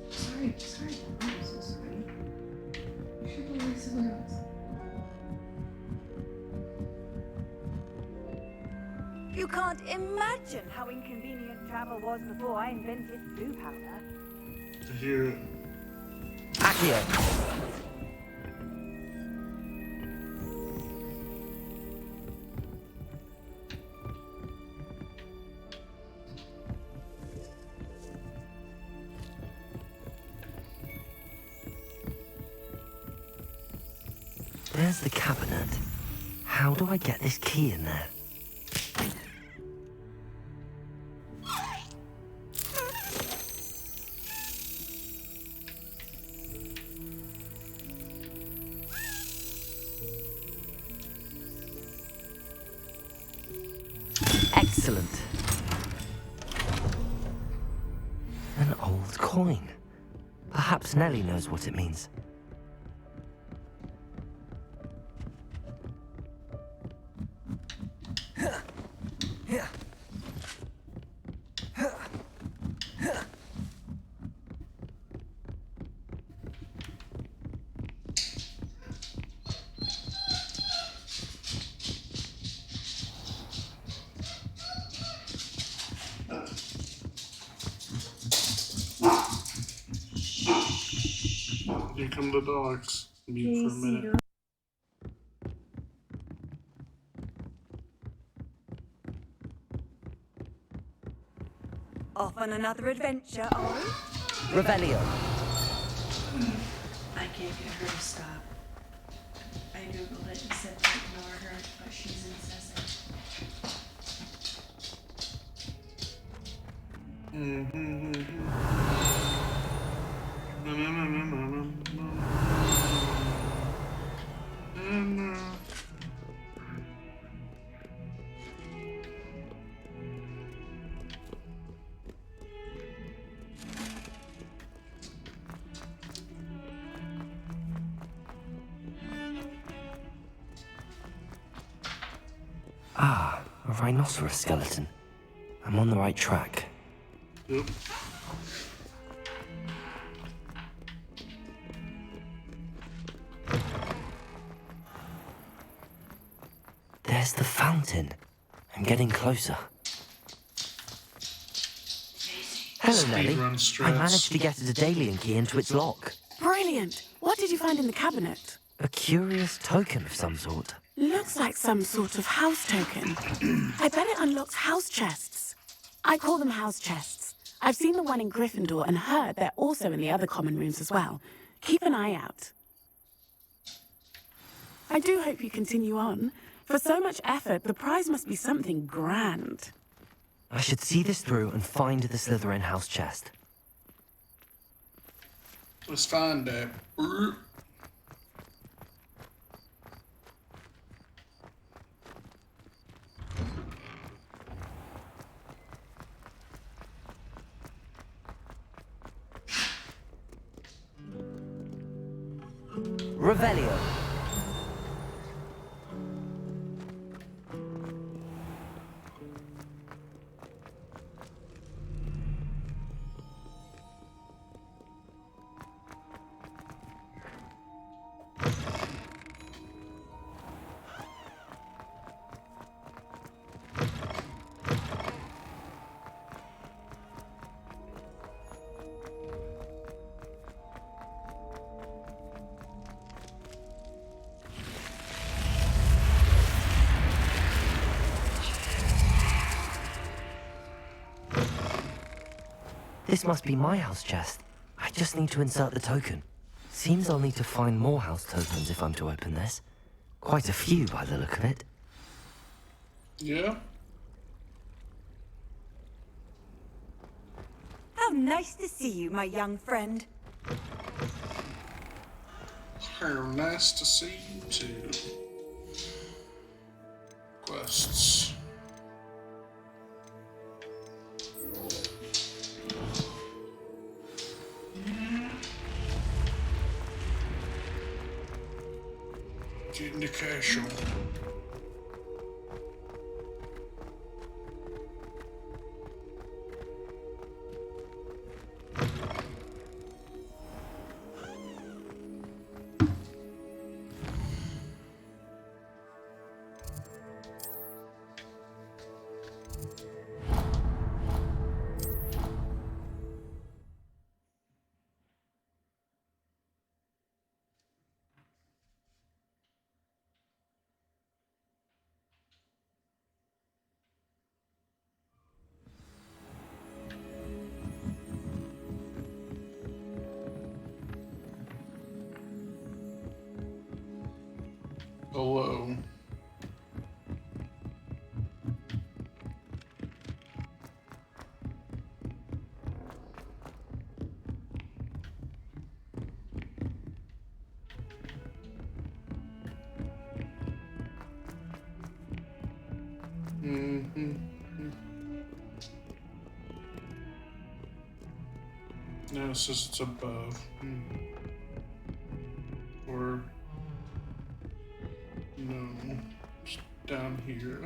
Sorry. I'm so sorry. You should go away somewhere else. You can't imagine how inconvenient travel was before I invented blue powder. I hear it. Accio. There's the cabinet. How do I get this key in there? Excellent. An old coin. Perhaps Nellie knows what it means. Here come the dogs. Mute for a minute. Off on another adventure, are we? Revelio. I can't get her to stop. I googled it and said to ignore her, but she's incessant. Ah, a rhinoceros skeleton. I'm on the right track. Yep. There's the fountain. I'm getting closer. Hello, Nellie. I managed to get a Daedalian key into its lock. Brilliant! What did you find in the cabinet? A curious token of some sort. Looks like some sort of house token. I bet it unlocks house chests. I call them house chests. I've seen the one in Gryffindor and heard they're also in the other common rooms as well. Keep an eye out. I do hope you continue on. For so much effort, the prize must be something grand. I should see this through and find the Slytherin house chest. Let's find that. Revelio. This must be my house chest. I just need to insert the token. Seems I'll need to find more house tokens if I'm to open this. Quite a few by the look of it. Yeah. How nice to see you, my young friend. How nice to see you too. Quests. Getting the cash on. Hello. No, it says it's above. Or no, it's down here.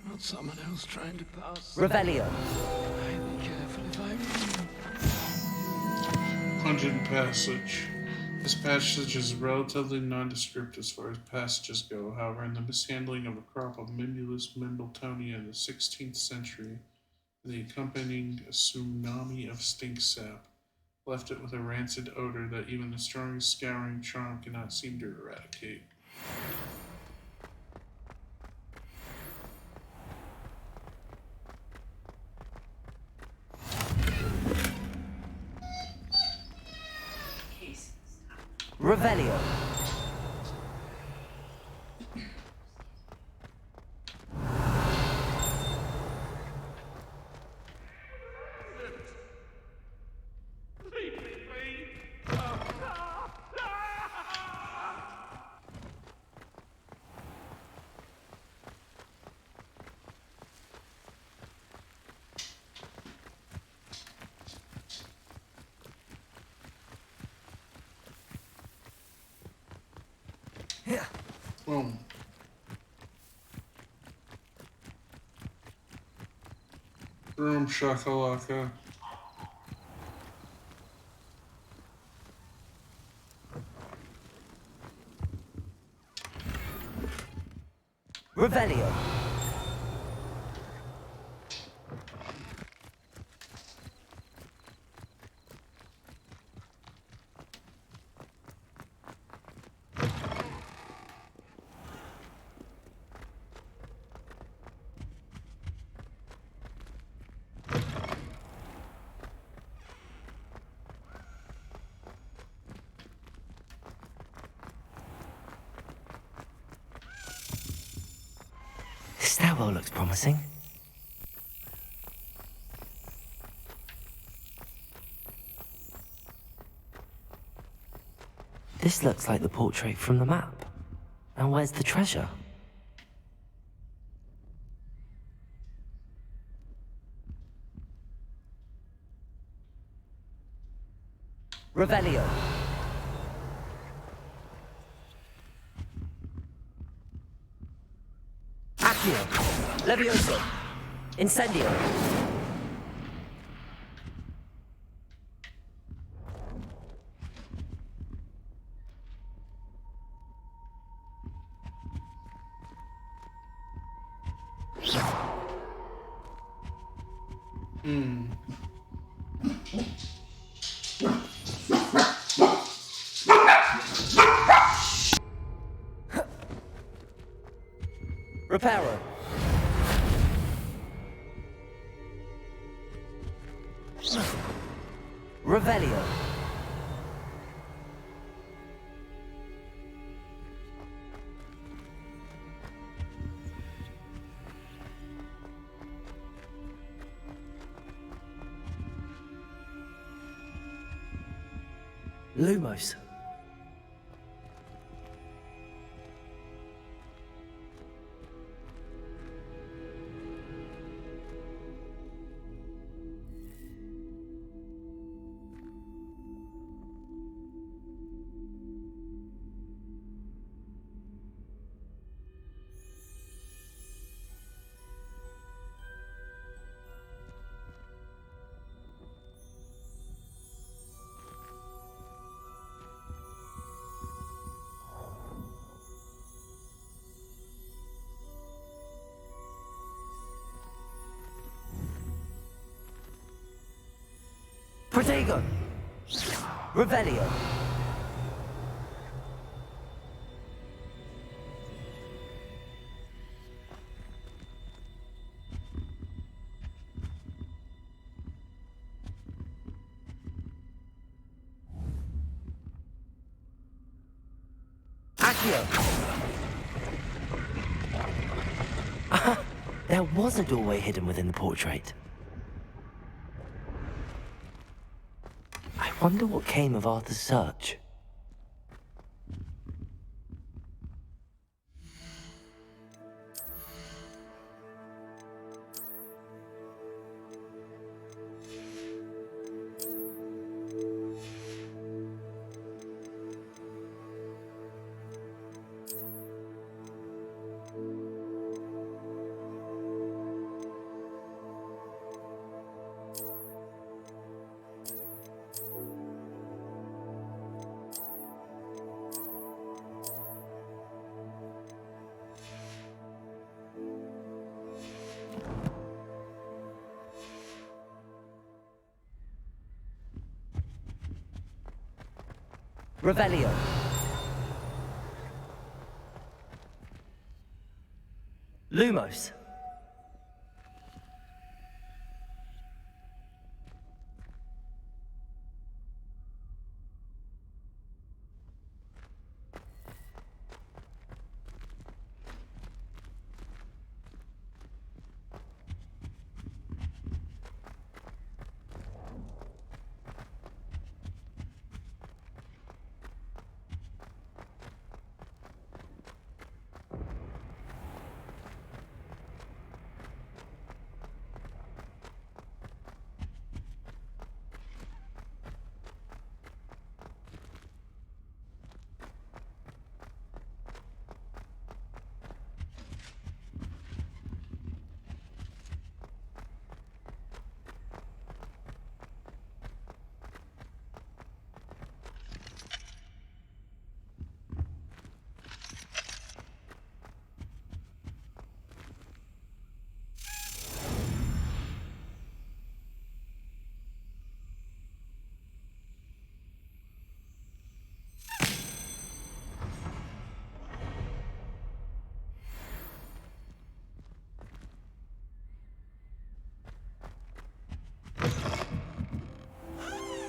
Not someone else trying to pass. Revelio. I'd be careful if I were you. Pungent passage. This passage is relatively nondescript as far as passages go. However, in the mishandling of a crop of Mimulus Mendelssohnia in the 16th century, and the accompanying tsunami of stink sap left it with a rancid odor that even the strongest scouring charm cannot seem to eradicate. Revelio. Boom. Room shakalaka. Revelio. stairwell looks promising. This looks like the portrait from the map. Now where's the treasure? Revelio. Accio. Levioso. Incendio. Reparo. Revelio. Lumos. Protego! Revelio! Accio! There was a doorway hidden within the portrait. I wonder what came of Arthur's search. Revelio. Lumos.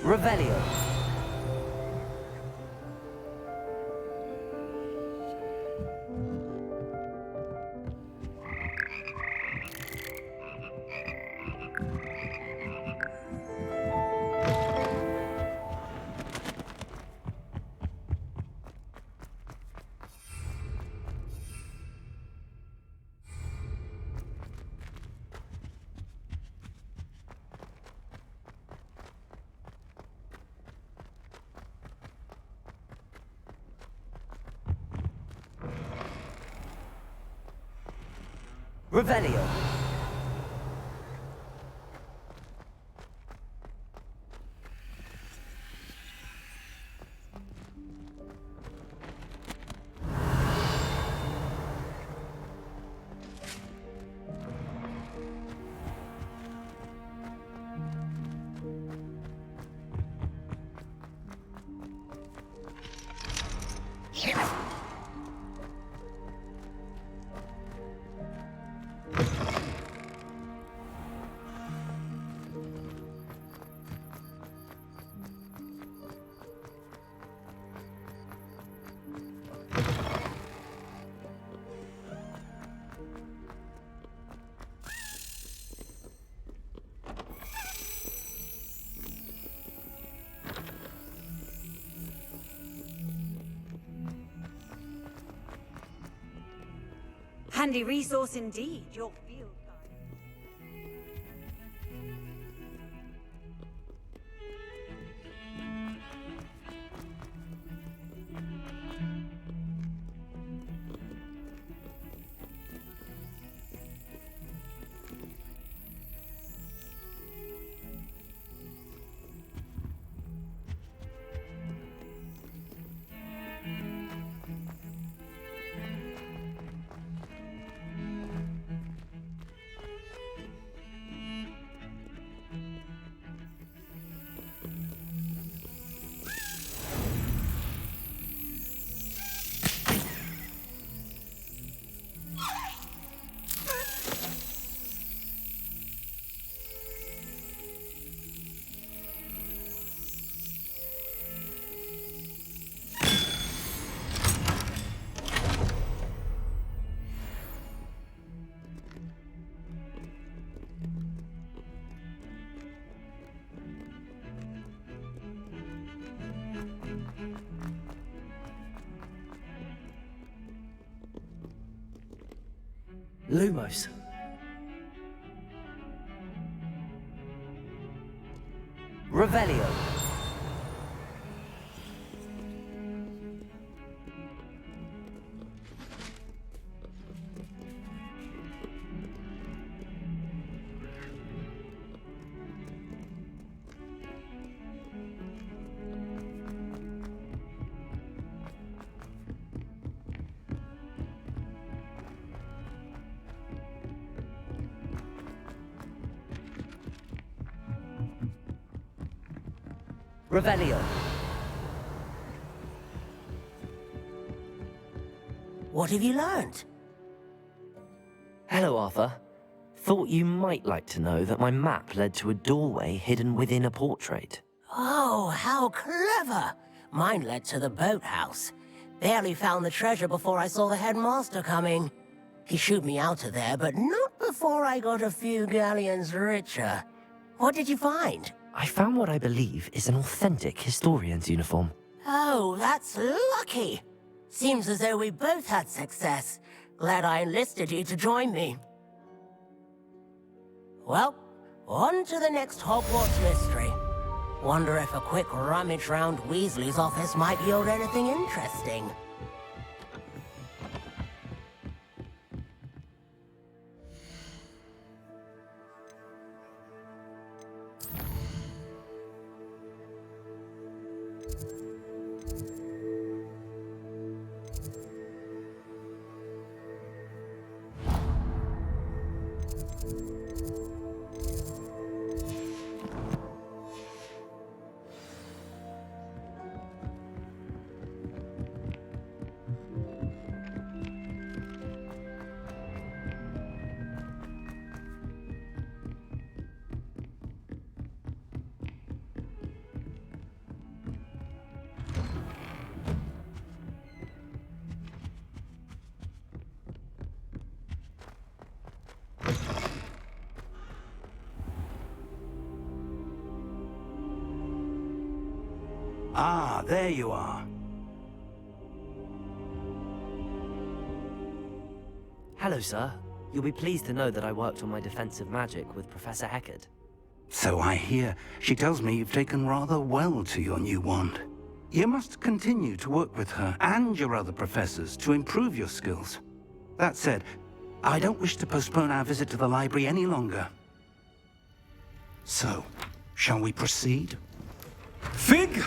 Revelio. Revelio. Handy resource indeed, your field Lumos. Revelio. Revelio. What have you learned? Hello, Arthur. Thought you might like to know that my map led to a doorway hidden within a portrait. Oh, how clever! Mine led to the boathouse. Barely found the treasure before I saw the headmaster coming. He shooed me out of there, but not before I got a few galleons richer. What did you find? I found what I believe is an authentic historian's uniform. Oh, that's lucky. Seems as though we both had success. Glad I enlisted you to join me. Well, on to the next Hogwarts mystery. Wonder if a quick rummage round Weasley's office might yield anything interesting. Ah, there you are. Hello, sir. You'll be pleased to know that I worked on my defensive magic with Professor Heckard. So I hear. She tells me you've taken rather well to your new wand. You must continue to work with her and your other professors to improve your skills. That said, I don't wish to postpone our visit to the library any longer. So, shall we proceed? Fig,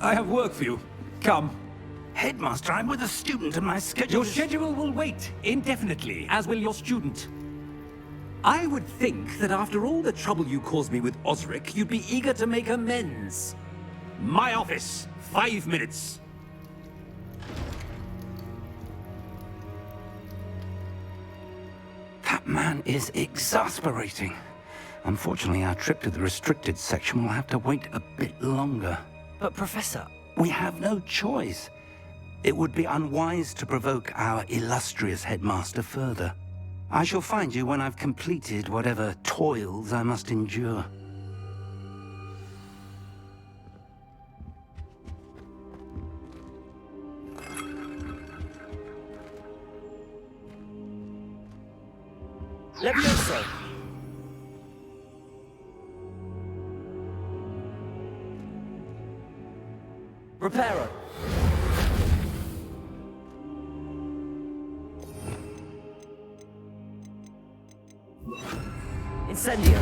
I have work for you. Come. Headmaster, I'm with a student and my schedule Your schedule will wait indefinitely, as will your student. I would think that after all the trouble you caused me with Osric, you'd be eager to make amends. My office, 5 minutes. That man is exasperating. Unfortunately, our trip to the restricted section will have to wait a bit longer. But Professor... We have no choice. It would be unwise to provoke our illustrious headmaster further. I shall find you when I've completed whatever toils I must endure. Levioso! Reparo! Incendio!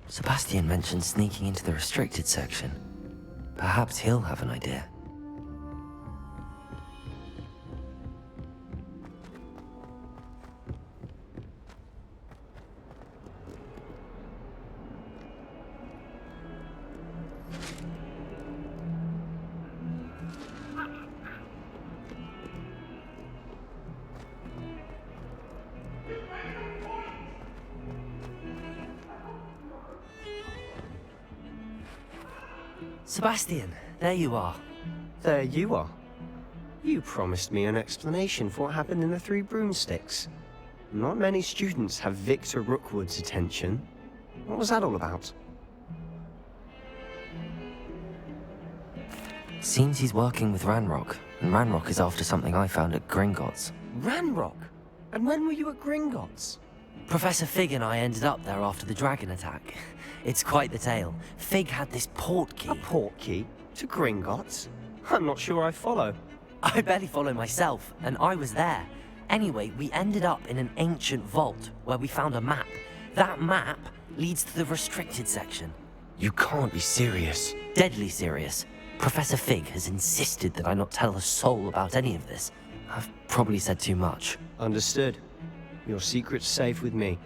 Sebastian mentioned sneaking into the restricted section. Perhaps he'll have an idea. Sebastian, there you are. There you are. You promised me an explanation for what happened in the Three Broomsticks. Not many students have Victor Rookwood's attention. What was that all about? Seems he's working with Ranrock, and Ranrock is after something I found at Gringotts. Ranrock? And when were you at Gringotts? Professor Fig and I ended up there after the dragon attack. It's quite the tale. Fig had this port key. A port key? To Gringotts? I'm not sure I follow. I barely follow myself, and I was there. Anyway, we ended up in an ancient vault where we found a map. That map leads to the restricted section. You can't be serious. Deadly serious. Professor Fig has insisted that I not tell a soul about any of this. I've probably said too much. Understood. Your secret's safe with me.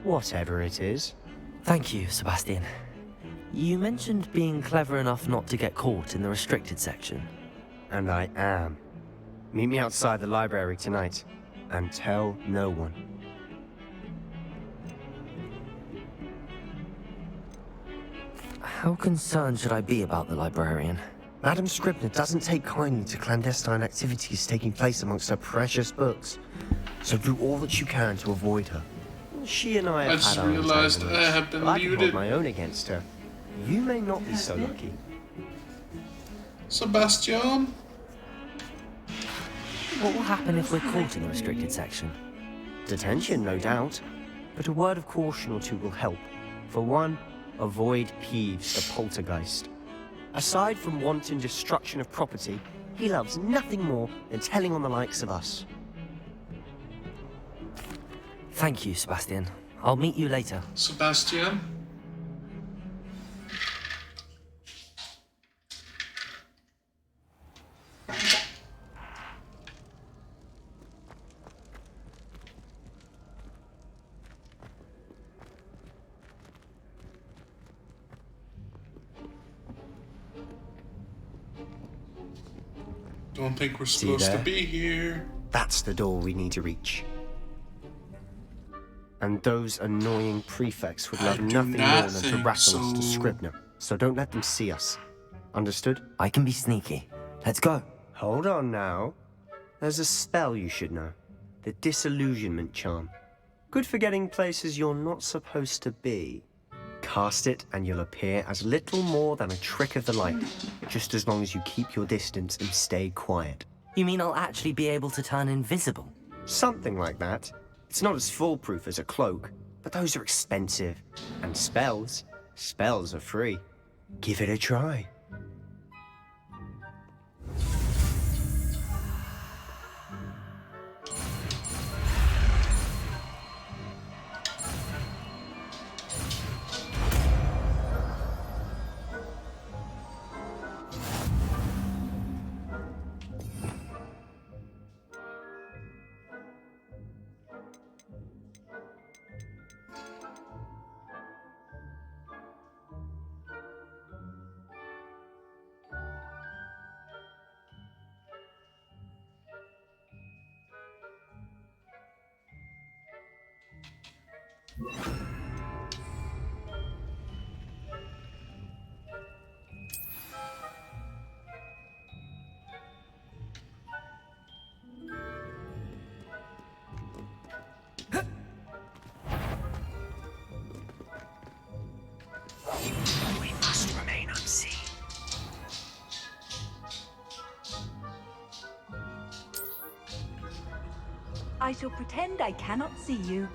Whatever it is. Thank you, Sebastian. You mentioned being clever enough not to get caught in the restricted section. And I am. Meet me outside the library tonight, and tell no one. How concerned should I be about the librarian? Madam Scribner doesn't take kindly to clandestine activities taking place amongst her precious books, so do all that you can to avoid her. She and I have just had our realized I have been I can hold muted. my own against her. You may not be so lucky. Sebastian? What will happen if we're caught in the restricted section? Detention, no doubt. But a word of caution or two will help. For one, avoid Peeves, the poltergeist. Aside from wanton destruction of property, he loves nothing more than telling on the likes of us. Thank you, Sebastian. I'll meet you later. Sebastian? Don't think we're See supposed to there? be here. That's the door we need to reach. And those annoying prefects would love do nothing not more than to think rattle us to so. Scribner. So don't let them see us. Understood? I can be sneaky. Let's go. Hold on now. There's a spell you should know. The Disillusionment Charm. Good for getting places you're not supposed to be. Cast it and you'll appear as little more than a trick of the light. Just as long as you keep your distance and stay quiet. You mean I'll actually be able to turn invisible? Something like that. It's not as foolproof as a cloak, but those are expensive. And spells are free. Give it a try. We must remain unseen. I shall pretend I cannot see you.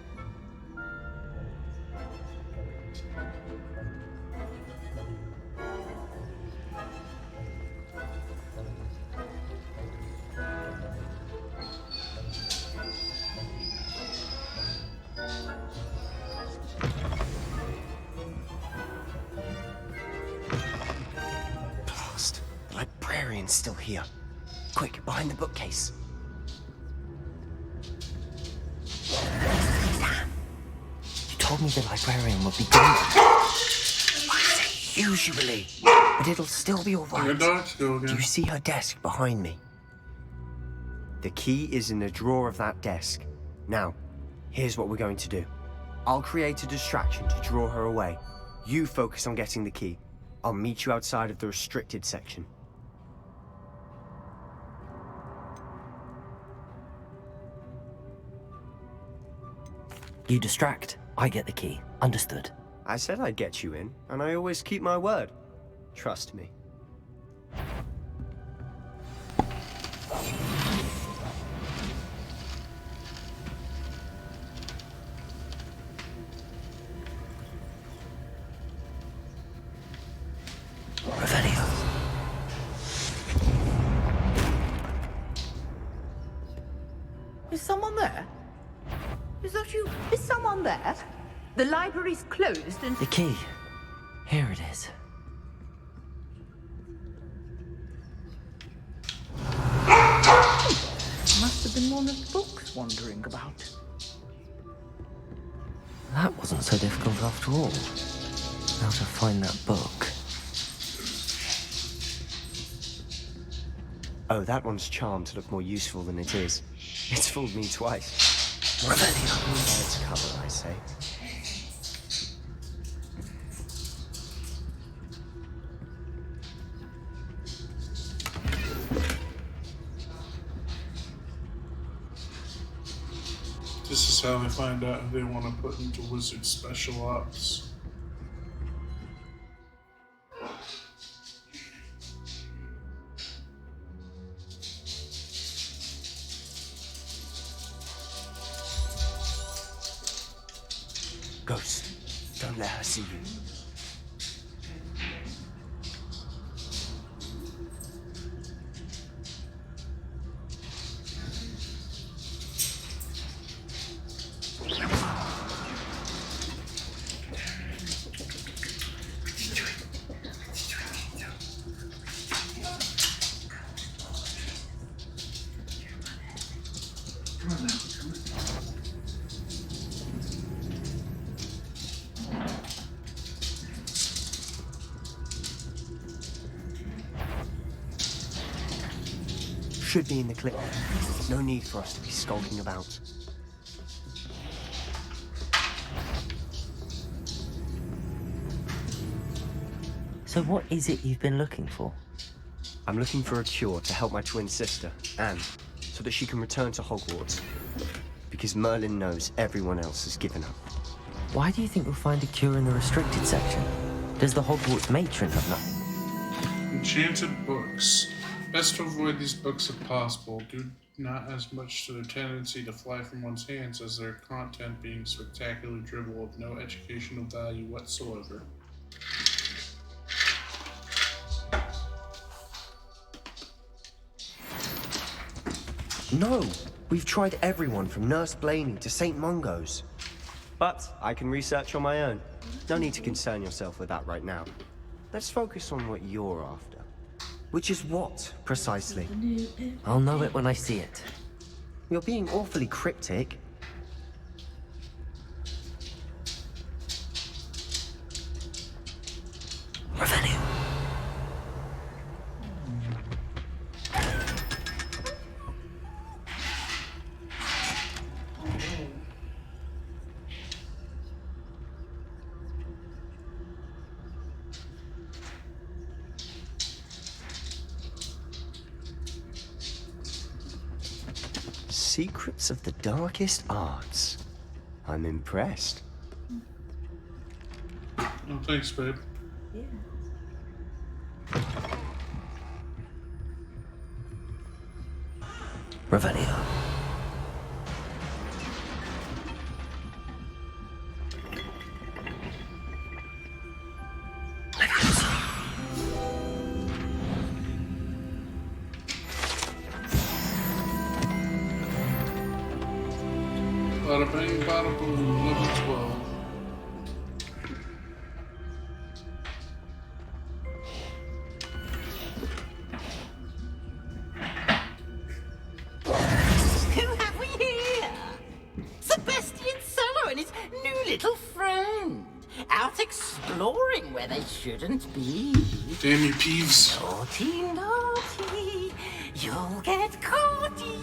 Blast. The librarian's still here. Quick, behind the bookcase. You told me the librarian would be gone. Usually, but it'll still be alright. Do you see her desk behind me? The key is in the drawer of that desk. Now, here's what we're going to do. I'll create a distraction to draw her away. You focus on getting the key. I'll meet you outside of the restricted section. You distract, I get the key. Understood. I said I'd get you in, and I always keep my word. Trust me. Revelio. Is someone there? Is that you? Is someone there? The library's closed and... The key. Here it is. Must have been one of the books wandering about. That wasn't so difficult after all. How to find that book. Oh, that one's charmed to look more useful than it is. It's fooled me twice. Revelio. Let's cover, I say. This is how they find out who they want to put into Wizard Special Ops. Ghost, don't let her see you. Should be in the clip. No need for us to be skulking about. So what is it you've been looking for? I'm looking for a cure to help my twin sister, Anne, so that she can return to Hogwarts. Because Merlin knows everyone else has given up. Why do you think we'll find a cure in the restricted section? Does the Hogwarts matron have nothing? Enchanted books. Best to avoid these books if possible. Do not as much to their tendency to fly from one's hands as their content being spectacular drivel of no educational value whatsoever. No! We've tried everyone from Nurse Blaney to St. Mungo's. But I can research on my own. No need to concern yourself with that right now. Let's focus on what you're after. Which is what, precisely? I'll know it when I see it. You're being awfully cryptic. Revelio. Secrets of the darkest arts. I'm impressed. Oh, thanks, babe. Yeah. Revelio. Bada bing, bada boom, level 12. Who have we here? Sebastian Solo and his new little friend. Out exploring where they shouldn't be. Damn you, Peeves. Naughty, naughty. You'll get caughty.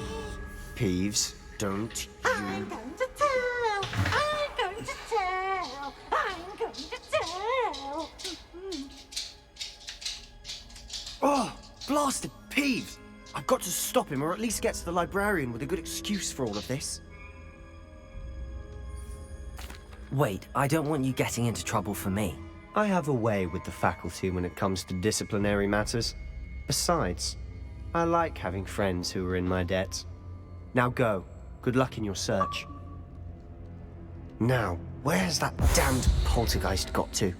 Peeves, don't I'm going to tell. I'm going to tell. I'm going to tell. Oh, blasted Peeves! I've got to stop him, or at least get to the librarian with a good excuse for all of this. Wait, I don't want you getting into trouble for me. I have a way with the faculty when it comes to disciplinary matters. Besides, I like having friends who are in my debt. Now go. Good luck in your search. Now, where's that damned poltergeist got to?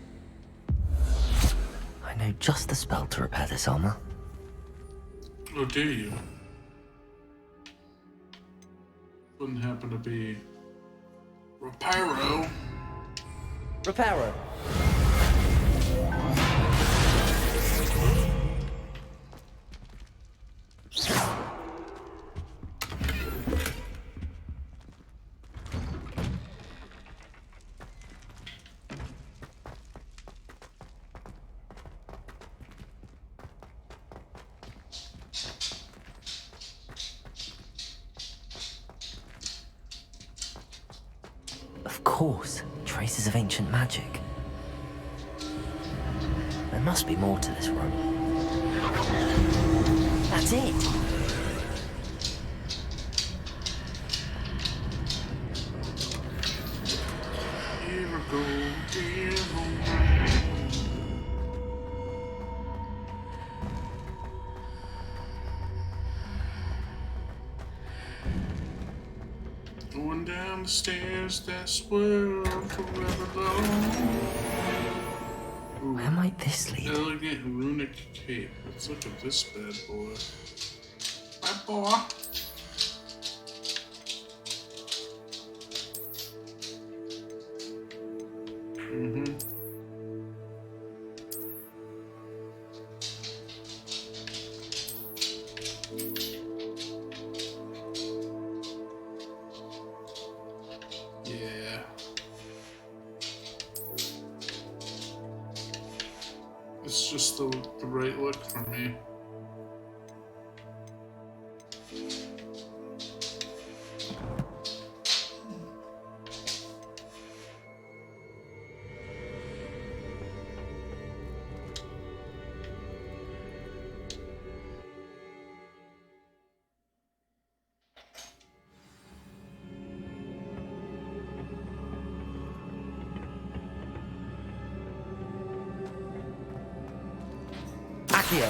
I know just the spell to repair this armor. Oh, do you? Wouldn't happen to be Reparo. Reparo. Of course, traces of ancient magic. There must be more to this room. That's it! Here we go, here we go. Going down the stairs that swirl forever long. Where might this lead? Elegant runic cape. Let's look at this bad boy. Bad boy. Mm-hmm. Yeah. It's just the right look for me. Accio.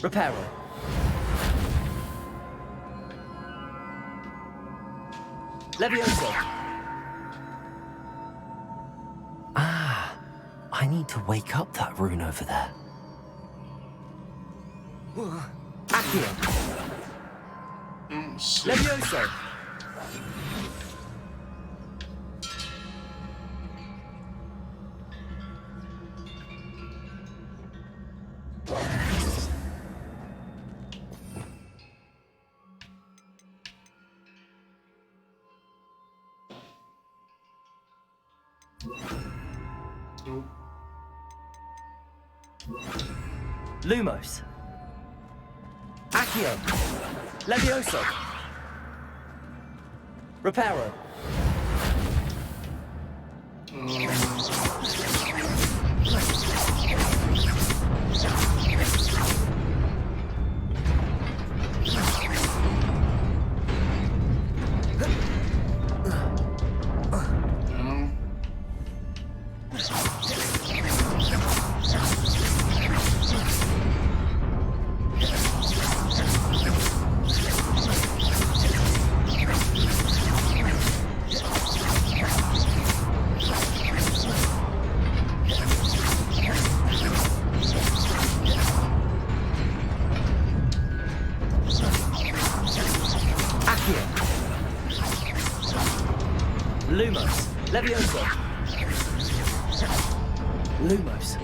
Reparo. Levioso! Ah, I need to wake up that rune over there. Accio! Levioso! Lumos. Accio. Levioso. Reparo. Lumos. Levioso. Lumos.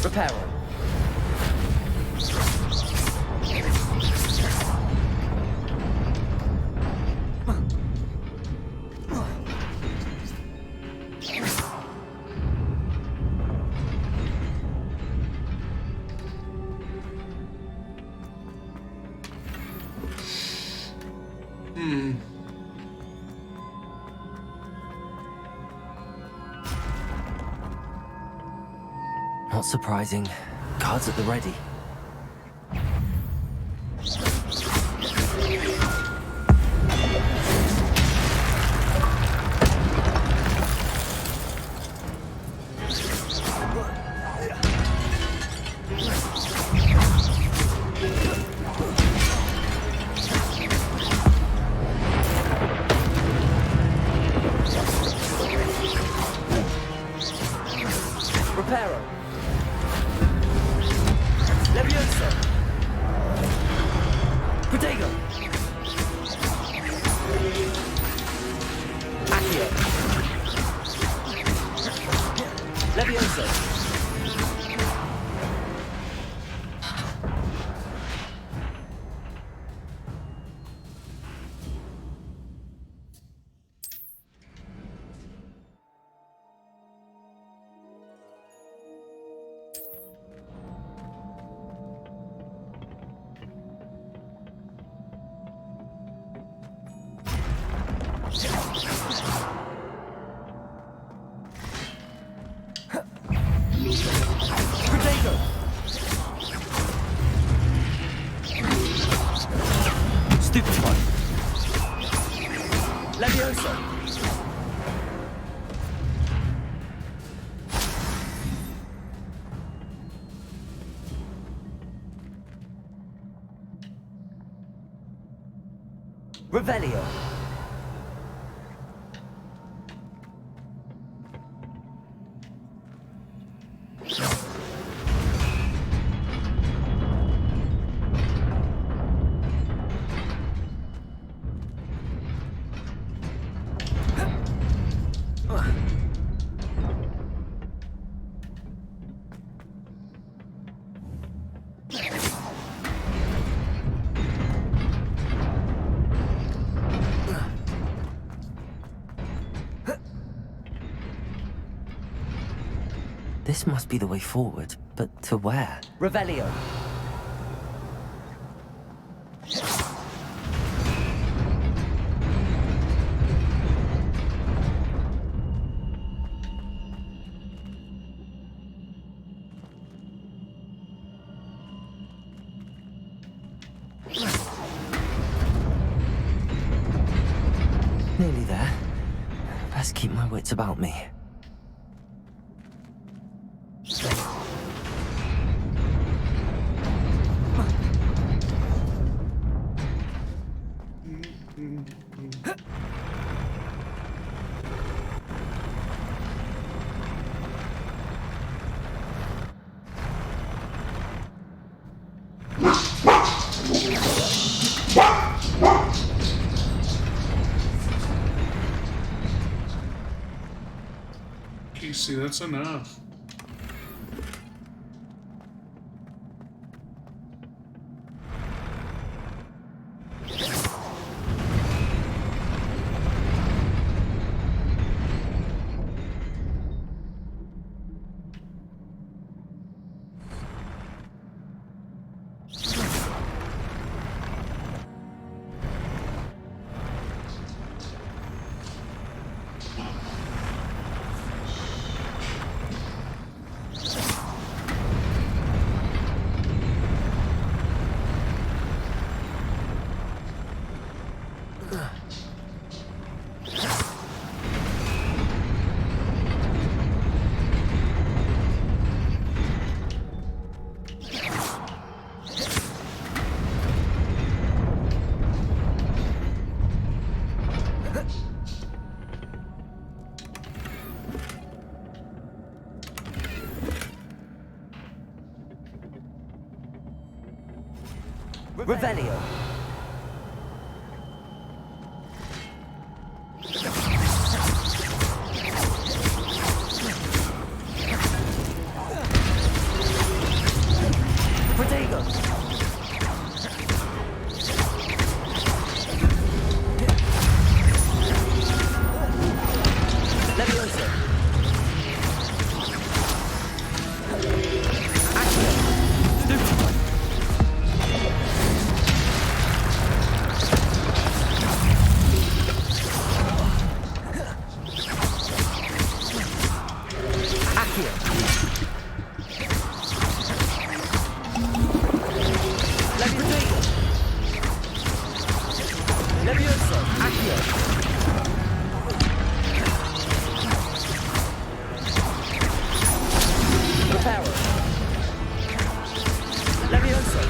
Reparo. Not surprising. Guards at the ready. Reparo. Levioso. Protego. Accio. Levioso. Protego. Stupefy. Levioso. Revelio. This must be the way forward, but to where? Revelio. Nearly there. Best keep my wits about me. Casey, that's enough. Revelio. Protego. Leviosa.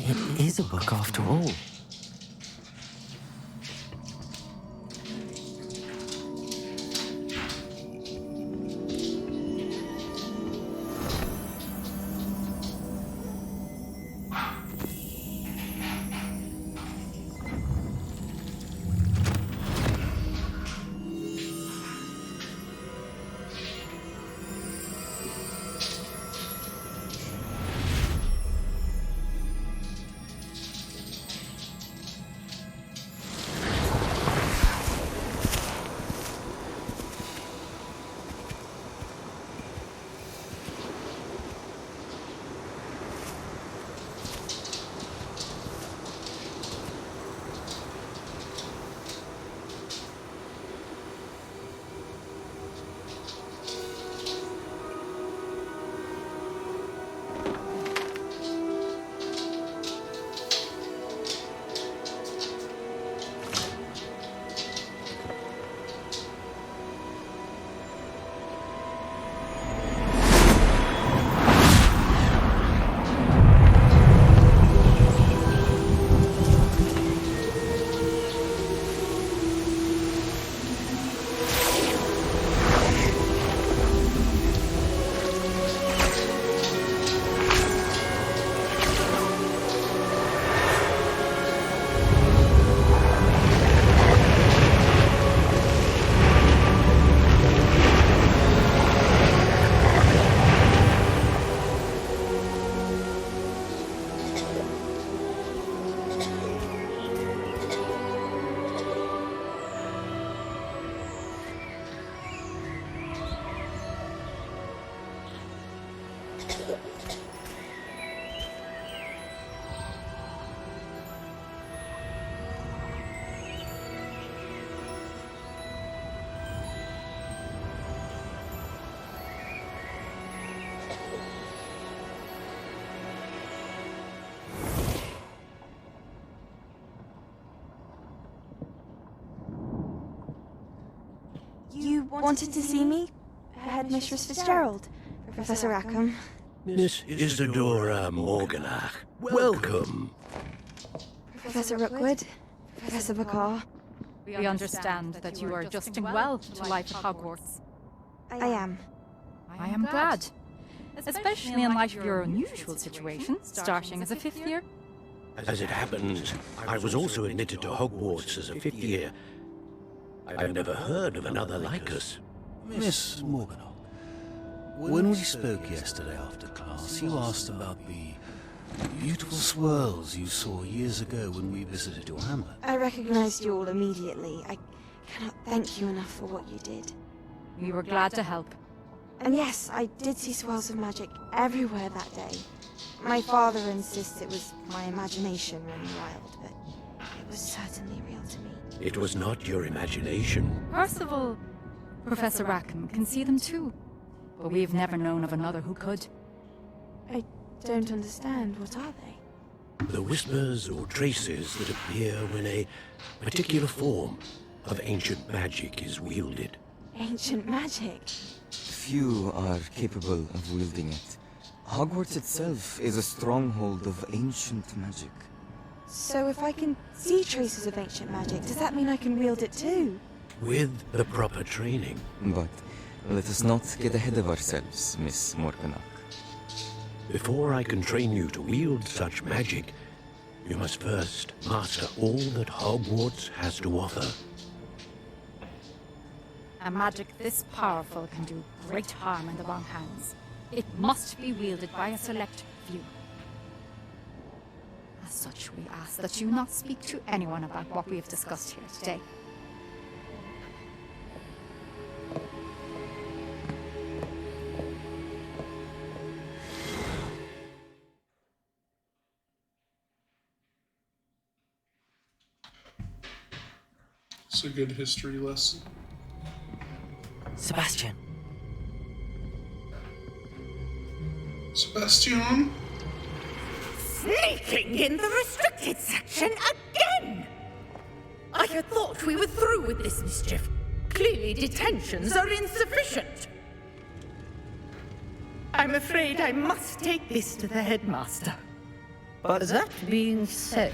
It is a book after all. You wanted to see me? Headmistress Fitzgerald? Professor Rackham? Miss Isadora Morganach, welcome. Professor Rookwood? Professor Bakar. We understand that you are adjusting well to life at Hogwarts. I am. I am glad. Especially in light of your unusual situation, starting as a 5th year. As it happens, I was also admitted to Hogwarts as a 5th year. I've never heard of another like us. Miss Morganach, when we spoke yesterday after class, you asked about the beautiful swirls you saw years ago when we visited your hamlet. I recognized you all immediately. I cannot thank you enough for what you did. We were glad to help. And yes, I did see swirls of magic everywhere that day. My father insists it was my imagination running wild, but it was certainly real to me. It was not your imagination. Percival, Professor Rackham can see them too, but we've never known of another who could. I don't understand. What are they? The whispers or traces that appear when a particular form of ancient magic is wielded. Ancient magic? Few are capable of wielding it. Hogwarts itself is a stronghold of ancient magic. So if I can see traces of ancient magic, does that mean I can wield it too? With the proper training. But let us not get ahead of ourselves, Miss Morganach. Before I can train you to wield such magic, you must first master all that Hogwarts has to offer. A magic this powerful can do great harm in the wrong hands. It must be wielded by a select few. As such, we ask that you not speak to anyone about what we have discussed here today. It's a good history lesson. Sebastian. Sebastian? Sneaking in the restricted section again! I had thought we were through with this mischief. Clearly detentions are insufficient. I'm afraid I must take this to the headmaster. But that being said,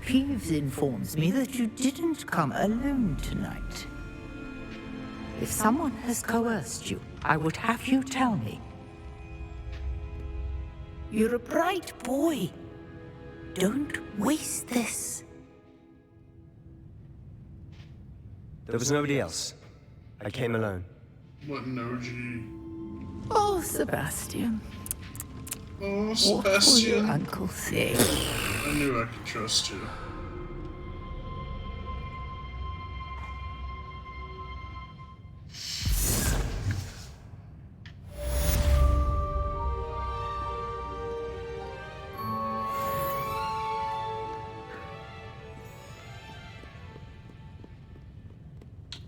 Peeves informs me that you didn't come alone tonight. If someone has coerced you, I would have you tell me. You're a bright boy. Don't waste this. There was nobody else. I came alone. What an OG. Oh, Sebastian. Oh, What Sebastian. will your uncle say? I knew I could trust you.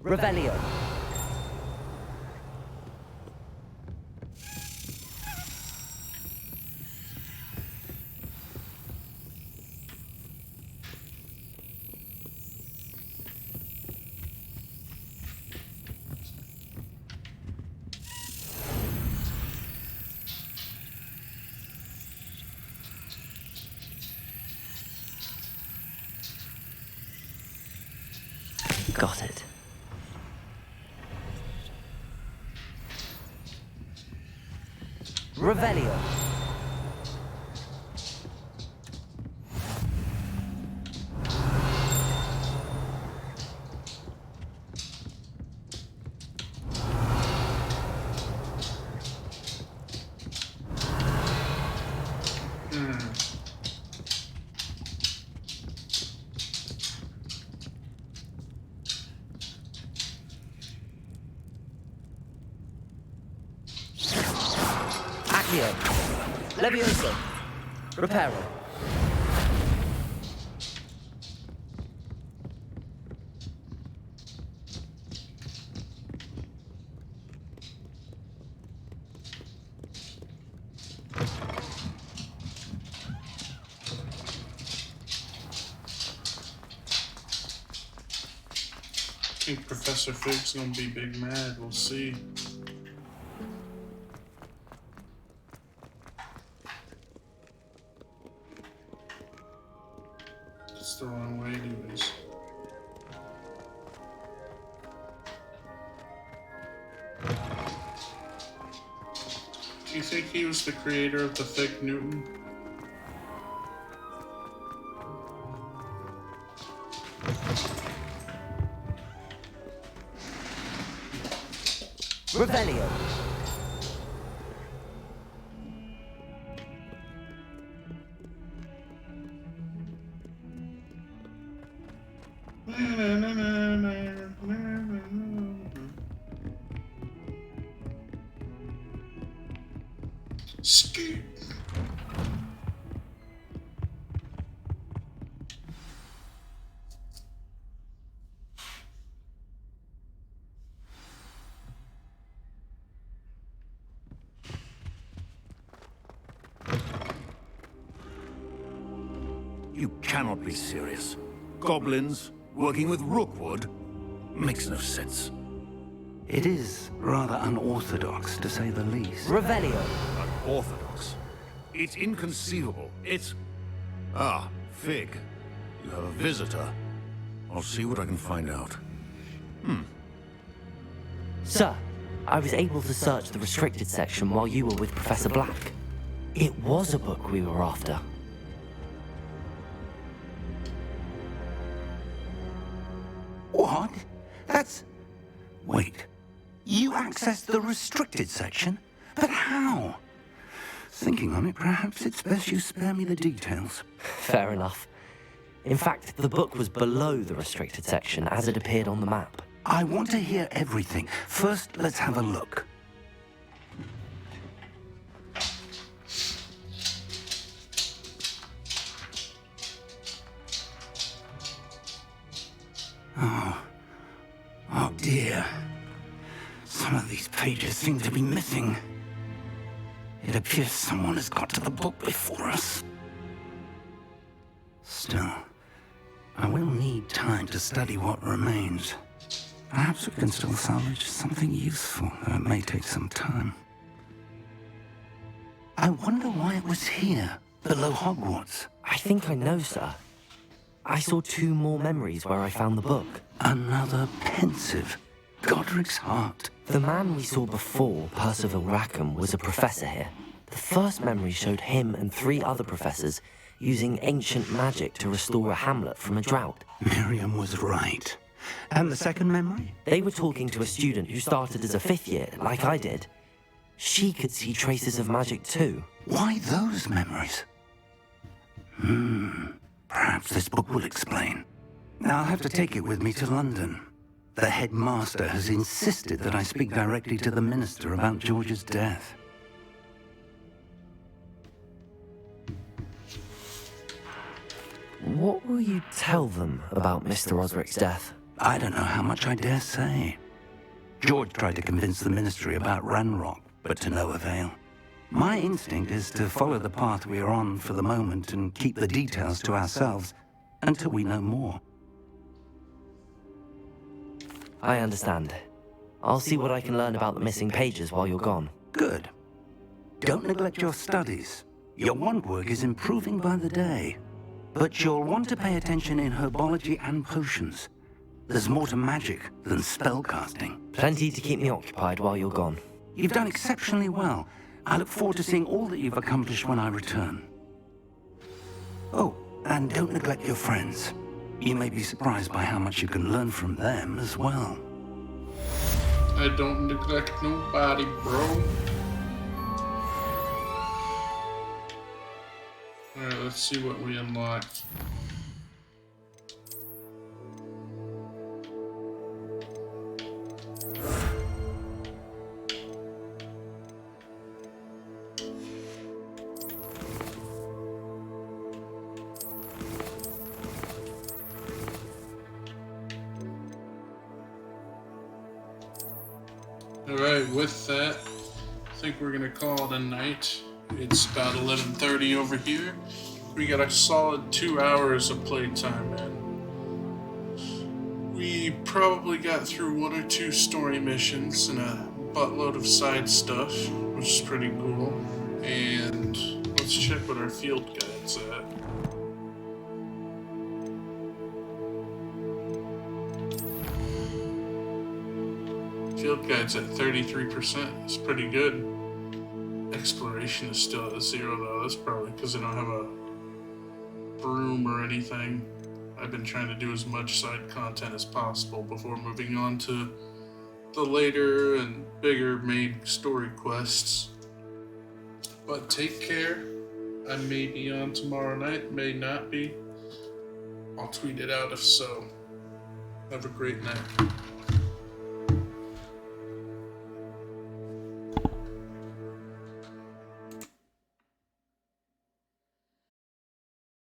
Revelio. Got it. Revelio. Accio. Levioso. Reparo. I think Professor Fig's gonna be big mad. We'll see. It's the wrong way anyways. Do you think he was the creator of the fake Newton? Revelio. Scoot. You cannot be serious. Goblins working with Rookwood? Makes no sense. It is rather unorthodox, to say the least. Revelio. Unorthodox? It's inconceivable. It's... Ah, Fig. You have a visitor. I'll see what I can find out. Sir, I was able to search the restricted section while you were with Professor Black. It was a book we were after. What? That's... Wait. You accessed the restricted section? But how? Thinking on it, perhaps it's best you spare me the details. Fair enough. In fact, the book was below the restricted section as it appeared on the map. I want to hear everything. First, let's have a look. Oh dear. Some of these pages seem to be missing. It appears someone has got to the book before us. Still, I will need time to study what remains. Perhaps we can still salvage something useful, though it may take some time. I wonder why it was here, below Hogwarts. I think I know, sir. I saw 2 more memories where I found the book. Another pensive. Godric's heart. The man we saw before, Percival Rackham, was a professor here. The first memory showed him and 3 other professors using ancient magic to restore a hamlet from a drought. Miriam was right. And the second memory? They were talking to a student who started as a 5th year, like I did. She could see traces of magic too. Why those memories? Perhaps this book will explain. Now I'll have to take it with me to London. The headmaster has insisted that I speak directly to the minister about George's death. What will you tell them about Mr. Osric's death? I don't know how much I dare say. George tried to convince the ministry about Ranrock, but to no avail. My instinct is to follow the path we are on for the moment and keep the details to ourselves until we know more. I understand. I'll see what I can learn about the missing pages while you're gone. Good. Don't neglect your studies. Your wand work is improving by the day. But you'll want to pay attention in herbology and potions. There's more to magic than spellcasting. Plenty to keep me occupied while you're gone. You've done exceptionally well. I look forward to seeing all that you've accomplished when I return. Oh, and don't neglect your friends. You may be surprised by how much you can learn from them as well. I don't neglect nobody, bro. Alright, let's see what we unlocked. Alright, with that, I think we're gonna call it a night. It's about 11:30 over here. We got a solid 2 hours of playtime, man. We probably got through 1 or 2 story missions and a buttload of side stuff, which is pretty cool. And let's check what our field guide's at. Field guide's at 33%. It's pretty good. XP population is still at 0, though. That's probably because I don't have a broom or anything. I've been trying to do as much side content as possible before moving on to the later and bigger main story quests. But take care. I may be on tomorrow night, may not be. I'll tweet it out if so. Have a great night.